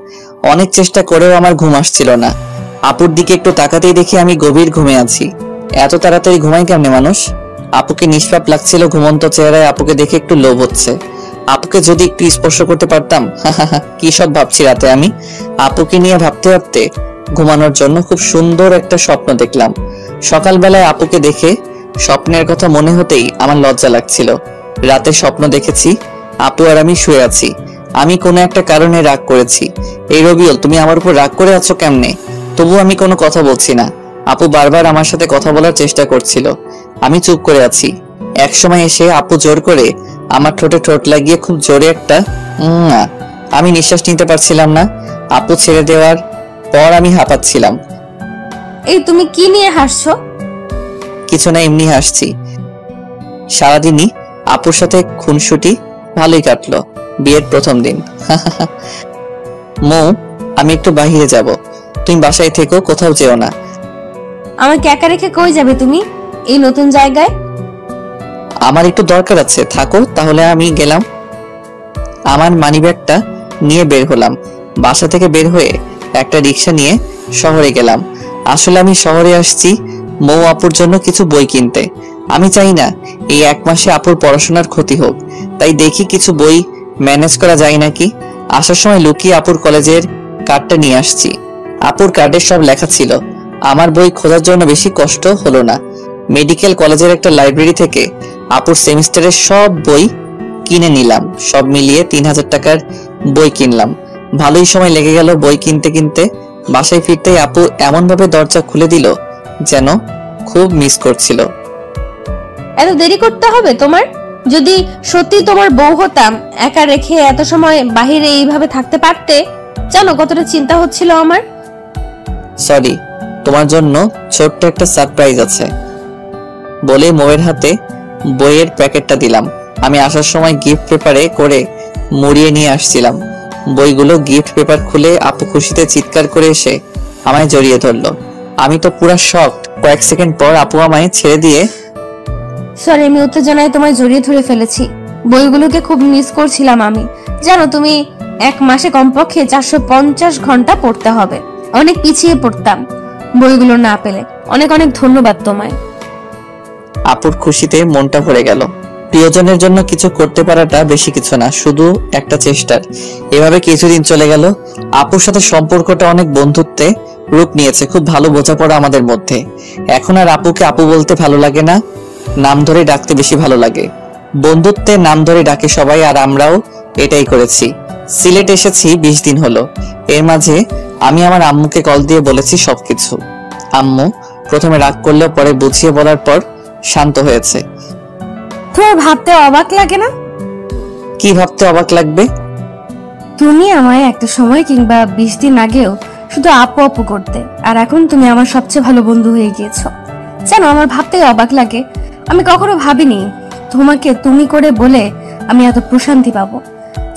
[SPEAKER 1] অনেক চেষ্টা করেও আমার ঘুম আসছিল না। আপুর দিকে একটু তাকাতেই দেখি আমি গভীর ঘুমে আছি। এত তাড়াতাড়ি ঘুমাই কেমনে মানুষ? আপুকে নিষ্পাপ লাগছিল ঘুমন্ত চেহারায়। আপুকে দেখে একটু লোভ হচ্ছে। আপুকে যদি একটু স্পর্শ করতে পারতাম। কি সব ভাবছি রাতে আমি। আপুকে নিয়ে ভাবতে ভাবতে ঘুমানোর জন্য খুব সুন্দর একটা স্বপ্ন দেখলাম। সকালবেলায় আপুকে দেখে স্বপ্নের কথা মনে হতেই আমার লজ্জা লাগছিল। রাতে স্বপ্ন দেখেছি আপু আর আমি শুয়ে আছি। আমি কোনো একটা কারণে রাগ করেছি। এই রবিউল, তুমি আমার উপর রাগ করে আছো কেমনে? তবু আমি কোনো কথা বলছি না। আপু বারবার আমার সাথে কথা বলার চেষ্টা করছিল। আমি চুপ করে আছি। একসময় এসে আপু জোর করে আমার ঠোঁটে ঠোঁট লাগিয়ে খুব জোরে একটা আমি নিঃশ্বাস নিতে পারছিলাম না। আপু ছেড়ে দেওয়ার পর আমি হাঁপাচ্ছিলাম।
[SPEAKER 5] এই তুমি কি নিয়ে হাসছো?
[SPEAKER 1] কিছু না, এমনি হাসছি। সারাদিনই আপুর সাথে খুনসুটি ভালোই কাটলো। বিয়ের প্রথম দিন। মৌ, আমি একটু বাহিরে যাব, তুমি বাসায় থেকো, কোথাও যেও না।
[SPEAKER 5] আমাকে একা রেখে কই যাবে তুমি এই নতুন জায়গায়?
[SPEAKER 1] আমার একটু দরকার আছে, থাকো তাহলে। আমি গেলাম। আমার মানিব্যাগটা নিয়ে বের হলাম। বাসা থেকে বের হয়ে একটা রিক্সা নিয়ে শহরে গেলাম। আসলে আমি শহরে আসছি মৌ আপুর জন্য কিছু বই কিনতে। আমি চাই না এই 1 মাসে আপুর পড়াশোনার ক্ষতি হোক, তাই দেখি কিছু বই ম্যানেজ করা যায় নাকি। আসার সময় লুকিয়ে আপুর কলেজের কার্ডটা নিয়ে আসছি। আপুর কার্ডে সব লেখা ছিল। আমার বই খোঁজার জন্য বেশি কষ্ট হলো না। মেডিকেল কলেজের একটা লাইব্রেরি থেকে আপুর সেমিস্টারের সব বই কিনে নিলাম। সব মিলিয়ে 3000 টাকার বই কিনলাম। ভালোই সময় লেগে গেল বই কিনতে কিনতে। বাসায় ফিরতেই আপু এমন ভাবে দরজা খুলে দিল যেন খুব মিস করছিল।
[SPEAKER 5] এত দেরি করতে হবে তোমার? যদি সত্যি তোমার বউ হতাম, একা রেখে এত সময় বাহিরে এইভাবে থাকতে পারতে? জানো কতটা চিন্তা হচ্ছিল আমার।
[SPEAKER 1] সরি, তোমার জন্য ছোট্ট একটা সারপ্রাইজ আছে বলে মৌয়ের হাতে বইয়ের প্যাকেটটা দিলাম। আমি আসার সময় গিফট পেপারে করে মুড়িয়ে নিয়ে আসছিলাম। বইগুলো গিফট পেপার খুলে আপু খুশিতে চিৎকার করে এসে আমায় জড়িয়ে ধরলো। আমি তো পুরো শকড। কয়েক সেকেন্ড পর আপু আমায় ছেড়ে দিয়ে
[SPEAKER 5] সরি, আমি উত্তেজনায় তোমায় জড়িয়ে ধরে ফেলেছি। বইগুলোকে খুব মিস করছিলাম আমি। জানো তুমি এক মাসে কমপক্ষে 450 ঘন্টা পড়তে হবে। অনেক পিছিয়ে পড়তাম বইগুলো না পেলে। অনেক অনেক ধন্যবাদ তোমায়।
[SPEAKER 1] আপুর খুশিতে মনটা ভরে গেল। প্রিয়জনের জন্য কিছু করতে পারাটা বেশি কিছু না, শুধু একটা চেষ্টার। এভাবে কিছুদিন চলে গেল। আপুর সাথে সম্পর্কটা অনেক বন্ধুত্বে রূপ নিয়েছে। খুব ভালো বোঝাপড়া আমাদের মধ্যে। এখন আর আপুকে আপু বলতে ভালো লাগে না, নাম ধরে ডাকতে বেশি ভালো লাগে। বন্ধুত্বে নাম ধরে ডাকে সবাই, আর আমরাও এটাই করেছি। সিলেট এসেছি 20 দিন হলো। এর মাঝে আমি আমার আম্মুকে কল দিয়ে বলেছি সবকিছু। আম্মু প্রথমে রাগ করলেও পরে বুঝিয়ে বলার পর শান্ত হয়েছে।
[SPEAKER 5] তোমার ভাবতে অবাক লাগে না?
[SPEAKER 1] কি ভাবতে অবাক লাগবে?
[SPEAKER 5] তুমি আমায় একটা সময় কিংবা 20 দিন আগেও শুধু আপু আপু করতে, আর এখন তুমি আমার সবচেয়ে ভালো বন্ধু হয়ে গিয়েছো। জানো আমার ভাবতেই অবাক লাগে। আমি কখনো ভাবিনি তোমাকে তুমি করে বলে আমি এত প্রশান্তি পাবো।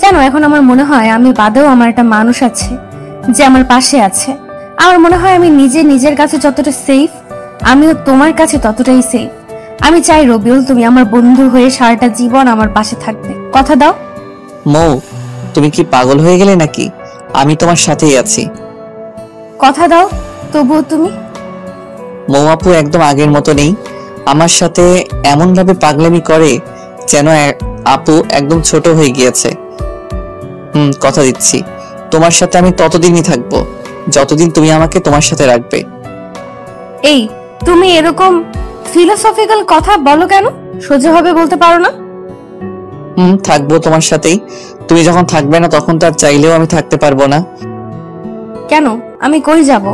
[SPEAKER 5] জানো এখন আমার মনে হয় আমি বাদেও আমার একটা মানুষ আছে যে আমার পাশে আছে। আমার মনে হয় আমি নিজের কাছে যতটা সেফ, আমিও তোমার কাছে ততটাই সেফ। আমি চাই রবিউল তুমি আমার বন্ধু হয়ে সারাটা জীবন আমার পাশে থাকবে। কথা দাও।
[SPEAKER 1] মৌ, তুমি কি পাগল হয়ে গেলে নাকি? আমি তোমার সাথেই আছি।
[SPEAKER 5] কথা দাও তবুও তুমি।
[SPEAKER 1] মৌ আপু একদম আগের মতো নেই। আমার সাথে এমন ভাবে পাগলামি করে যেন আপু একদম ছোট হয়ে গিয়েছে। কথা দিচ্ছি, তোমার সাথে আমি ততদিনই থাকবো যতদিন তুমি আমাকে তোমার সাথে রাখবে।
[SPEAKER 5] এই তুমি এরকম ফিলোসফিক্যাল কথা বলো কেন? সোজাভাবে বলতে পারো না?
[SPEAKER 1] থাকবো তোমার সাথেই। তুমি যখন থাকবে না তখন তো আর চাইলেও আমি থাকতে পারবো না।
[SPEAKER 5] কেন? আমি কই যাব?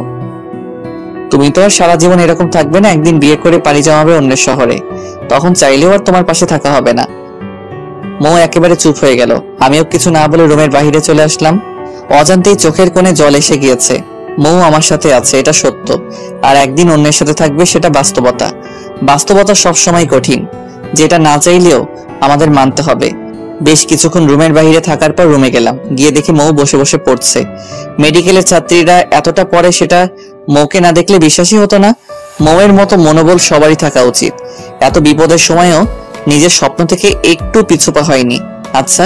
[SPEAKER 1] তুমি তো আর সারা জীবন এরকম থাকবে না। একদিন বিয়ে করে পাড়ি জমাবে অন্যের শহরে, তখন চাইলেও আর তোমার পাশে থাকা হবে না। মৌ একেবারে চুপ হয়ে গেল। আমিও কিছু না বলে রুমের বাইরে চলে আসলাম। অজান্তেই চোখের কোণে জল এসে গিয়েছে। মৌ আমার সাথে আছে, এটা সত্য, আর একদিন অন্যের সাথে থাকবে সেটা বাস্তবতা। বাস্তবতা সবসময় কঠিন, যেটা না চাইলেও আমাদের মানতে হবে। বেশ কিছুক্ষণ রুমের বাইরে থাকার পর রুমে গেলাম। গিয়ে দেখি মৌ বসে বসে পড়ছে। মেডিকেলের ছাত্রীরা এতটা পড়ে সেটা মৌকে না দেখলে বিশ্বাসই হতো না। মৌয়ের মতো মনোবল সবারই থাকা উচিত। এত বিপদের সময়ও নিজের স্বপ্ন থেকে একটু পিছুপা হয়নি। আচ্ছা,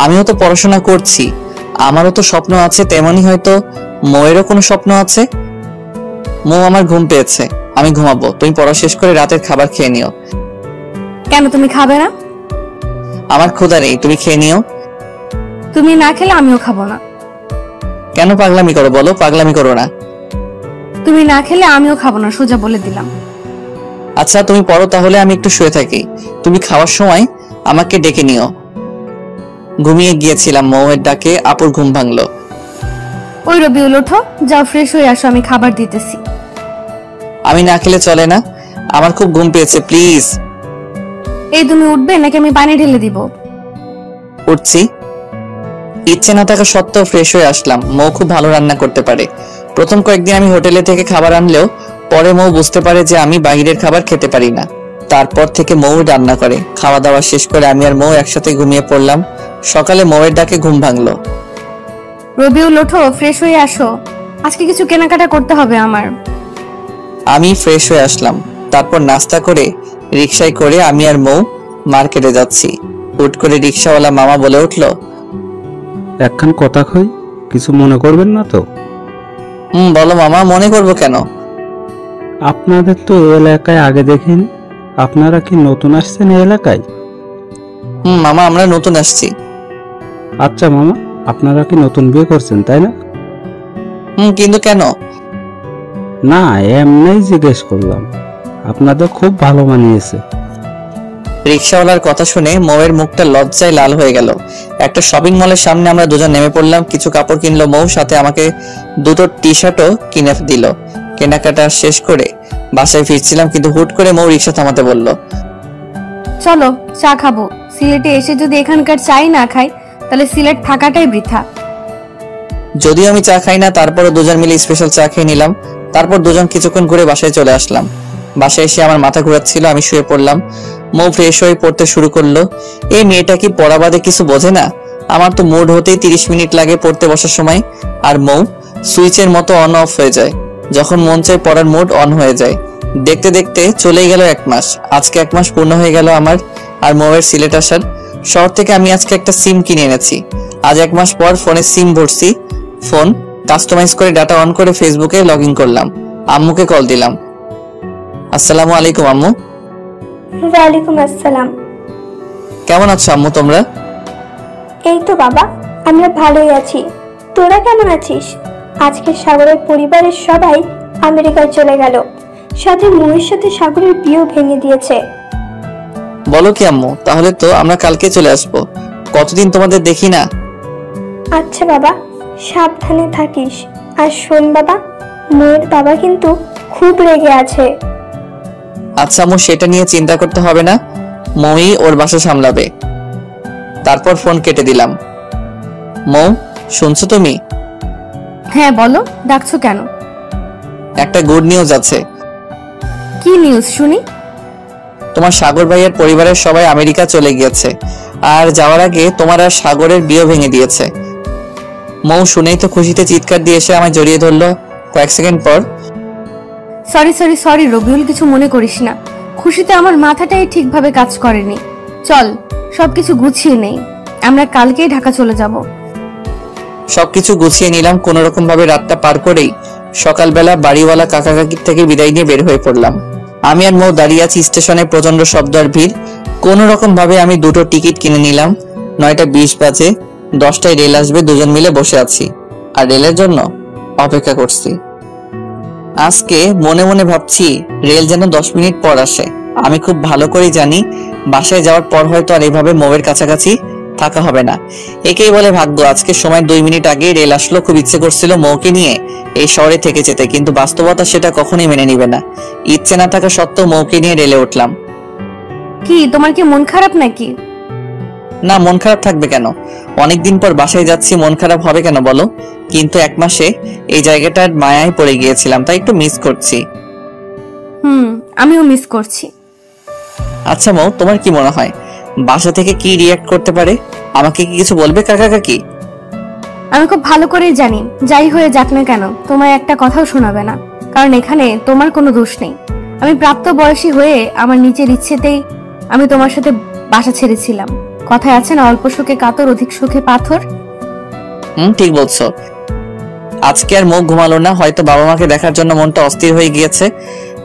[SPEAKER 1] আমিও তো পড়াশোনা করছি, আমারও তো স্বপ্ন আছে, তেমনই হয়তো মৌয়েরও কোনো স্বপ্ন আছে। মৌ, আমার ঘুম পেয়েছে, আমি ঘুমাবো। তুমি পড়া শেষ করে রাতের খাবার খেয়ে নিও।
[SPEAKER 5] কেন তুমি খাবে না?
[SPEAKER 1] আমার ক্ষুধা নেই, তুমি খেয়ে নিও।
[SPEAKER 5] তুমি না খেলে আমিও খাবো না।
[SPEAKER 1] কেন পাগলামি করো বলো? পাগলামি করো না।
[SPEAKER 5] তুমি না খেলে আমিও খাবো না, সোজা বলে দিলাম।
[SPEAKER 1] আচ্ছা তুমি পড়ো তাহলে, আমি একটু শুয়ে থাকি। তুমি খাওয়ার সময় আমাকে ডেকে নিও। ঘুমিয়ে গিয়েছিলাম। মৌয়ের ডাকে আপুর ঘুম ভাঙলো।
[SPEAKER 5] ওই রবিউল ওঠো, যাও ফ্রেশ হয়ে আসো, আমি খাবার দিতেছি।
[SPEAKER 1] আমি না খেলে চলে না, আমার খুব ঘুম পেয়েছে, প্লিজ।
[SPEAKER 5] এই তুমি উঠবে নাকি আমি পানি ঢেলে দিব?
[SPEAKER 1] উঠছি। ইচ্ছে না থাকা সত্ত্বেও ফ্রেশ হয়ে আসলাম। মৌ খুব ভালো রান্না করতে পারে। প্রথম কয়েকদিন আমি হোটেলে থেকে খাবার আনলেও পরে মৌ বুঝতে পারে যে আমি বাইরের খাবার খেতে পারি না। তারপর থেকে মৌ রান্না করে। খাওয়া দাওয়া শেষ করে আমি আর মৌ একসাথে ঘুমিয়ে পড়লাম। সকালে মৌয়ের ডাকে ঘুম ভাঙলো।
[SPEAKER 5] রবিউল ওঠো, ফ্রেশ হয়ে আসো, আজকে কিছু কেনাকাটা করতে হবে আমার।
[SPEAKER 1] আমি ফ্রেশ হয়ে আসলাম। তারপর নাস্তা করে রিকশায় করে আমি আর মৌ মার্কেটে যাচ্ছি। হুট করে রিকশাওয়ালা মামা বলে উঠলো,
[SPEAKER 6] একখান কথা কই, কিছু মনে করবেন না তো?
[SPEAKER 1] বলো মামা, মনে করবো কেন?
[SPEAKER 6] আপনাদের তো এই এলাকায় আগে দেখিনি। আপনারা কি নতুন আসছেন এই এলাকায়?
[SPEAKER 1] মামা, আমরা নতুন আসছি।
[SPEAKER 6] আচ্ছা মামা, আপনারা কি নতুন বিয়ে করছেন তাই না?
[SPEAKER 1] কিন্তু কেন?
[SPEAKER 6] না, এমনিই জিজ্ঞেস করলাম। আপনাদের খুব ভালো মানিয়েছে।
[SPEAKER 1] রিক্সাওয়ালার কথা শুনে মৌয়ের মুখটা লজ্জায় লাল হয়ে গেল। একটা শপিং মলের সামনে আমরা দুজন নেমে পড়লাম। কিছু কাপড় কিনলো মৌ, সাথে আমাকে দুটো টি শার্টও কিনে দিল। কেনাকাটা শেষ করে বাসায় ফিরছিলাম, কিন্তু হুট করে মৌ রিক্সা থামাতে বলল,
[SPEAKER 5] চলো চা খাবো। সিলেটে এসে যদি এখানকার চাই না খাই তাহলে সিলেট থাকাটাই বৃথা।
[SPEAKER 1] যদিও আমি চা খাই না, তারপরও দুজন মিলে স্পেশাল চা খেয়ে নিলাম। তারপর দুজন কিছুক্ষণ ঘুরে বাসায় চলে আসলাম। বাসায় এসে আমার মাথা ঘোরাচ্ছিল, আমি শুয়ে পড়লাম। মৌ ফ্রেশ হয়ে পড়তে শুরু করলো। এই মেয়েটা কি পড়া বাদে কিছু বোঝে না? আমার তো মুড হতেই 30 মিনিট লাগে পড়তে বসার সময়, আর মৌ সুইচের মতো অন অফ হয়ে যায়। যখন মন চায় পড়ার মুড অন হয়ে যায়। দেখতে দেখতে চলেই গেল 1 মাস। আজকে 1 মাস পূর্ণ হয়ে গেল আমার আর মৌয়ের সিলেট আসার। শহর থেকে আমি আজকে একটা সিম কিনে এনেছি। আজ 1 মাস পর ফোনে সিম ভরছি। ফোন কাস্টমাইজ করে ডাটা অন করে ফেসবুকে লগ ইন করলাম। আম্মুকে কল দিলাম। আসসালামু আলাইকুম আম্মু।
[SPEAKER 3] ওয়ালাইকুম আসসালাম।
[SPEAKER 1] কেমন আছো আম্মু তোমরা?
[SPEAKER 3] এই তো বাবা, আমরা ভালোই আছি। তোরা কেমন আছিস? আজকে সাগরের পরিবারের সবাই আমেরিকায় চলে গেল। সাথে মৌয়ের সাথে সাগরের বিয়েও ভেঙে দিয়েছে।
[SPEAKER 1] বলো কি আম্মু, তাহলে তো আমরা কালকে চলে আসবো। কতদিন তোমাদের দেখি না।
[SPEAKER 3] আচ্ছা বাবা, সাবধানে থাকিস। আর শোন বাবা, মৌয়ের বাবা কিন্তু খুব রেগে আছে।
[SPEAKER 1] আচ্ছা আম্মু, সেটা নিয়ে চিন্তা করতে হবে না, মৌই ওর বাসা সামলাবে। তারপর ফোন কেটে দিলাম। মৌ, শুনছো তুমি?
[SPEAKER 5] হ্যাঁ বলো, ডাকছো কেন?
[SPEAKER 1] একটা গুড নিউজ আছে।
[SPEAKER 5] কি নিউজ শুনি?
[SPEAKER 1] তোমার সাগর ভাইয়ের পরিবারের সবাই আমেরিকা চলে গিয়েছে, আর যাওয়ার আগে তোমার আর সাগরের বিয়ে ভেঙে দিয়েছে। মৌ শুনেই তো খুশিতে চিৎকার দিয়ে এসে আমায় জড়িয়ে ধরলো। কয়েক সেকেন্ড পর,
[SPEAKER 5] সরি রবিউল, কিছু মনে করিস না। খুশিতে আমার মাথাটাই ঠিকভাবে কাজ করেনি। চল সবকিছু গুছিয়ে নেই, আমরা কালকেই ঢাকা চলে যাব।
[SPEAKER 1] সবকিছু গুছিয়ে নিলাম। কোন রকম ভাবে রাতটা পার করেই সকালবেলা বাড়িওয়ালা কাকা কাকির থেকে বিদায় নিয়ে বের হয়ে পড়লাম। আমি আর মৌ দাঁড়িয়ে আছি স্টেশনে, প্রচন্ড শব্দ আর ভিড়। কোন রকম ভাবে আমি দুটো টিকিট কিনে নিলাম। 9:20 বাজে, 10টায় রেল আসবে। দুজন মিলে বসে আছি আর রেলের জন্য অপেক্ষা করছি। আজকে মনে মনে ভাবছি রেল যেন 10 মিনিট পর আসে। আমি খুব ভালো করেই জানি বাসায় যাওয়ার পর হয়তো আর এইভাবে মৌয়ের কাছাকাছি থাকা হবে না। একেই বলে ভাগ্য। আজকে সময় 2 মিনিট আগে রেল আসলো। খুব ইচ্ছে করছিল মৌকে নিয়ে এই শহরে থেকে যেতে, কিন্তু বাস্তবতা সেটা কখনোই মেনে নিবে না। ইচ্ছে না থাকা সত্ত্বেও মৌকে নিয়ে রেলে উঠলাম।
[SPEAKER 5] কি তোমার কি মন খারাপ নাকি?
[SPEAKER 1] না, মন খারাপ থাকবে কেন? অনেকদিন পর বাসায় যাচ্ছি, মন খারাপ হবে কেন বলো? কিন্তু 1 মাসে এই জায়গাটার মায়ায় পড়ে গিয়েছিলাম, তাই একটু মিস করছি।
[SPEAKER 5] আমিও মিস করছি।
[SPEAKER 1] আচ্ছা মৌ, তোমার কি মনে হয় বাসা থেকে কি রিয়াক্ট করতে পারে? আমাকে কি কিছু বলবে কাকা কাকি?
[SPEAKER 5] আমি খুব ভালো করেই জানি, যাই হয়ে যাক না কেন তোমায় একটা কথাও শোনাবে না, কারণ এখানে তোমার কোনো দোষ নেই। আমি প্রাপ্ত বয়সী হয়ে আমার নিজের ইচ্ছেতেই আমি তোমার সাথে বাসা ছেড়েছিলাম। কথায় আছে না, অল্প সুখে কাতর অধিক সুখে পাথর।
[SPEAKER 1] ঠিক বলছো। আজকে আর মুখ ঘুমালো না, হয়তো বাবা মাকে দেখার জন্য মনটা অস্থির হয়ে গিয়েছে।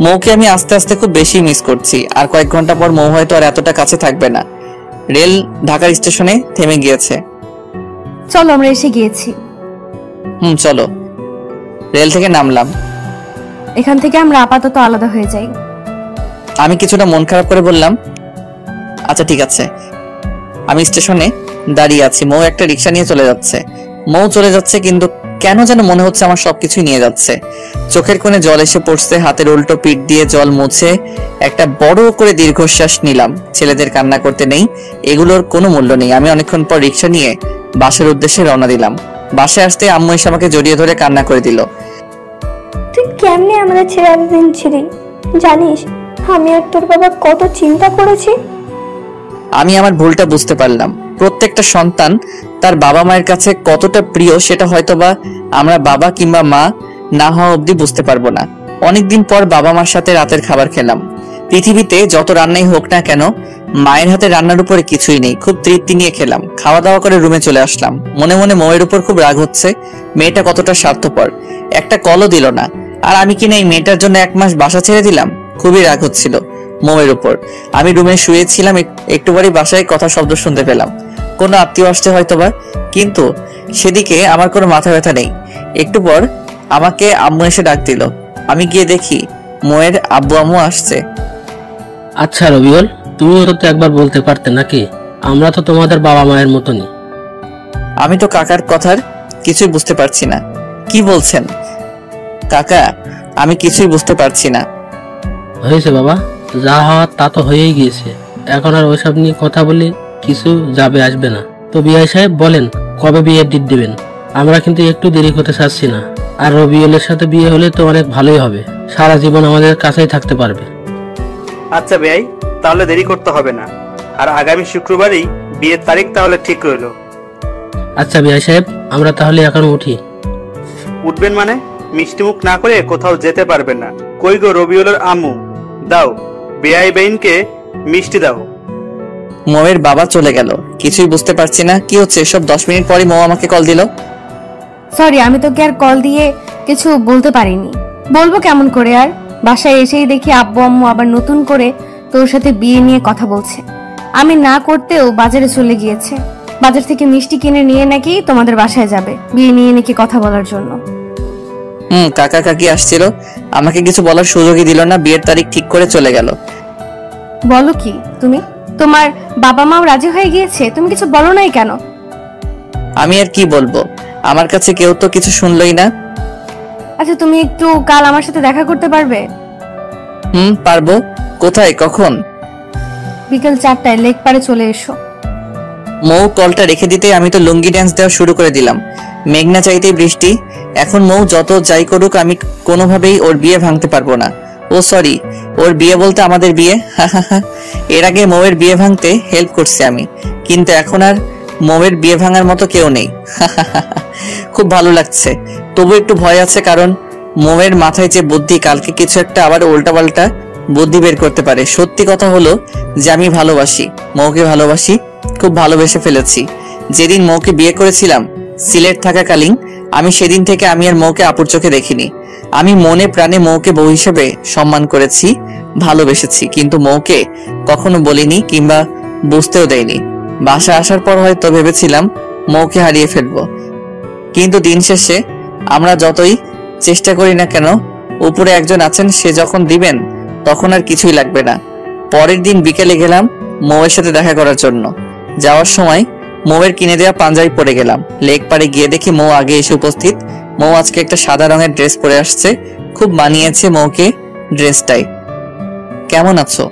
[SPEAKER 1] মৌকে আমি আস্তে আস্তে খুব বেশি মিস করছি। আর কয়েক ঘন্টা পর মৌ হয়তো আর এতটা কাছে থাকবে না। রেল ঢাকার স্টেশনে থেমে গিয়েছে।
[SPEAKER 5] চলো আমরা এসে গিয়েছি।
[SPEAKER 1] চলো। রেল থেকে নামলাম।
[SPEAKER 5] এখান থেকে আমরা আপাতত আলাদা হয়ে যাই।
[SPEAKER 1] আমি কিছুটা মন খারাপ করে বললাম, আচ্ছা ঠিক আছে। আমি স্টেশনে দাঁড়িয়ে আছি, মৌ একটা রিক্সা নিয়ে চলে যাচ্ছে। মৌ চলে যাচ্ছে, কিন্তু কেন যেন মনে হচ্ছে আমার সবকিছুই নিয়ে যাচ্ছে। চোখের কোণে জল এসে পড়ছে, হাতের উল্টো পিঠ দিয়ে জল মুছে একটা বড় করে দীর্ঘশ্বাস নিলাম। ছেলেদের কান্না করতে নেই, এগুলোর কোনো মূল্য নেই। আমি অনেকক্ষণ পর রিক্সা নিয়ে বাসার উদ্দেশ্যে রওনা দিলাম। বাসায় আসতে আম্মু এসে আমাকে জড়িয়ে ধরে কান্না করে দিল।
[SPEAKER 3] তুই কেমনে আমাদের ছেড়ে এতদিন ছিলি? জানিস আমি আর তোর বাবা কত চিন্তা করেছি।
[SPEAKER 1] আমি আমার ভুলটা বুঝতে পারলাম। প্রত্যেকটা সন্তান তার বাবা মায়ের কাছে কতটা প্রিয় সেটা হয়তোবা আমরা বাবা কিংবা মা না হওয়া অবধি বুঝতে পারবো না। অনেকদিন পর বাবা মার সাথে রাতের খাবার খেলাম। পৃথিবীতে যত রান্নাই হোক না কেন, মায়ের হাতে রান্নার উপরে কিছুই নেই। খুব তৃপ্তি নিয়ে খেলাম, খাওয়া দাওয়া করে রুমে চলে আসলাম। মনে মনে মৌয়ের উপর খুব রাগ হচ্ছে। মেয়েটা কতটা স্বার্থপর, একটা কলও দিল না। আর আমি কিনা এই মেয়েটার জন্য 1 মাস বাসা ছেড়ে দিলাম। খুবই রাগ হচ্ছিল মৌয়ের উপর। আমি রুমে শুয়েছিলাম, একটু পরে বাসায় কথা শব্দ শুনতে পেলাম। কোনো আত্মীয় আসছে হয়তোবা, কিন্তু সেদিকে আমার কোনো মাথা ব্যথা নেই। একটু পর আমাকে আম্মু এসে ডাক দিল। আমি গিয়ে দেখি মোয়ের আব্বু আম্মু আসছে।
[SPEAKER 8] আচ্ছা রবিউল, তুমিও তো একবার বলতে পারতে নাকি? আমরা তো তোমাদের বাবা মায়ের মতনই।
[SPEAKER 1] আমি তো কাকার কথার কিছুই বুঝতে পারছি না। কি বলছেন কাকা? আমি কিছুই বুঝতে পারছি না।
[SPEAKER 8] হয়েছে বাবা, যা হওয়ার তা তো হয়েই গিয়েছে। এখন আর ওইসব নিয়ে কথা বলে কিছু যাবে আসবে না। তো বিআই সাহেব বলেন, কবে বিয়ের ডেট দিবেন? আমরা কিন্তু একটু দেরি করতে চাচ্ছি না। আর রবিউলের সাথে বিয়ে হলে তো অনেক ভালোই হবে, সারা জীবন আমাদের কাছেই থাকতে পারবে।
[SPEAKER 9] আচ্ছা ভাই, তাহলে দেরি করতে হবে না। আর আগামী শুক্রবারই বিয়ের তারিখ তাহলে ঠিক রইলো।
[SPEAKER 8] আচ্ছা বিআই সাহেব, আমরা তাহলে এখন উঠি।
[SPEAKER 9] উঠবেন মানে? মিষ্টি মুখ না করে কোথাও যেতে পারবেন না। কই গো রবিউলের আম্মু, দাও বেআই বেইনকে মিষ্টি দাও।
[SPEAKER 1] মোয়ের বাবা চলে গেল। কিছুই বুঝতে পারছি না কি হচ্ছে। সব 10 মিনিট পরে মৌ আমাকে কল দিল।
[SPEAKER 4] সরি, আমি তোকে আর কল দিয়ে কিছু বলতে পারিনি। বলবো কেমন করে আর? বাসায় এসেই দেখি আব্বু আম্মু আবার নতুন করে তোর সাথে বিয়ে নিয়ে কথা বলছে। আমি না করতেও বাজারে চলে গিয়েছে। বাজার থেকে মিষ্টি কিনে নিয়ে নাকি তোমাদের বাসায় যাবে, বিয়ে নিয়ে নাকি কথা বলার জন্য।
[SPEAKER 1] কাকা কাকি আসছিল, আমাকে কিছু বলার সুযোগই দিল না। বিয়ের তারিখ ঠিক করে চলে গেল।
[SPEAKER 4] বলো কি তুমি? তোমার বাবা মাও রাজি হয়ে গিয়েছে, তুমি কিছু বলো নাই কেন?
[SPEAKER 1] আমি আর কি বলবো, আমার কাছে কেউ তো কিছু শুনলই না।
[SPEAKER 4] আচ্ছা, তুমি একটু কাল আমার সাথে দেখা করতে পারবে?
[SPEAKER 1] পারবো। কোথায়, কখন?
[SPEAKER 4] বিকেল 4টায় লেক পাড়ে চলে এসো।
[SPEAKER 1] মৌ কলটা রেখে দিতে আমি তো লুঙ্গি ড্যান্স দেওয়া শুরু করে দিলাম। মেঘনা চাইতেই বৃষ্টি। এখন মৌ যত যাই করুক, আমি কোনোভাবেই ওর বিয়ে ভাঙতে পারবো না। ও সরি, ওর বিয়ে বলতে আমাদের বিয়ে। এর আগে মৌয়ের বিয়ে ভাঙতে হেল্প করছি আমি, কিন্তু এখন আর মৌয়ের বিয়ে ভাঙার মতো কেউ নেই। খুব ভালো লাগছে, তবু একটু ভয় আছে, কারণ মৌয়ের মাথায় যে বুদ্ধি, কালকে কিছু একটা আবার উল্টাপাল্টা বুদ্ধি বের করতে পারে। সত্যি কথা হলো যে আমি ভালোবাসি, মৌকে ভালোবাসি, খুব ভালোবেসে ফেলেছি। যেদিন মৌকে বিয়ে করেছিলাম সিলেট থাকাকালীন, আমি সেদিন থেকে আমি আর মৌকে আপুর চোখে দেখিনি। আমি মনে প্রাণে মৌকে বউ হিসেবে সম্মান করেছি, ভালোবেসেছি, কিন্তু মৌকে কখনো বলিনি কিংবা বুঝতেও দেয়নি। বাসা আসার পর হয়তো ভেবেছিলাম মৌকে হারিয়ে ফেলবো, কিন্তু দিন শেষে আমরা যতই চেষ্টা করি না কেন, উপরে একজন আছেন, সে যখন দিবেন তখন আর কিছুই লাগবে না। পরের দিন বিকেলে গেলাম মৌয়ের সাথে দেখা করার জন্য। যাওয়ার সময় মৌয়ের কিনে দেওয়া পাঞ্জাবি পরে গেলাম। লেক পাড়ে গিয়ে দেখি মৌ আগে এসে উপস্থিত। মৌ আজকে একটা সাদা রঙের ড্রেস পরে আসছে, খুব মানিয়েছে মৌকে ড্রেসটাই। কেমন আছো?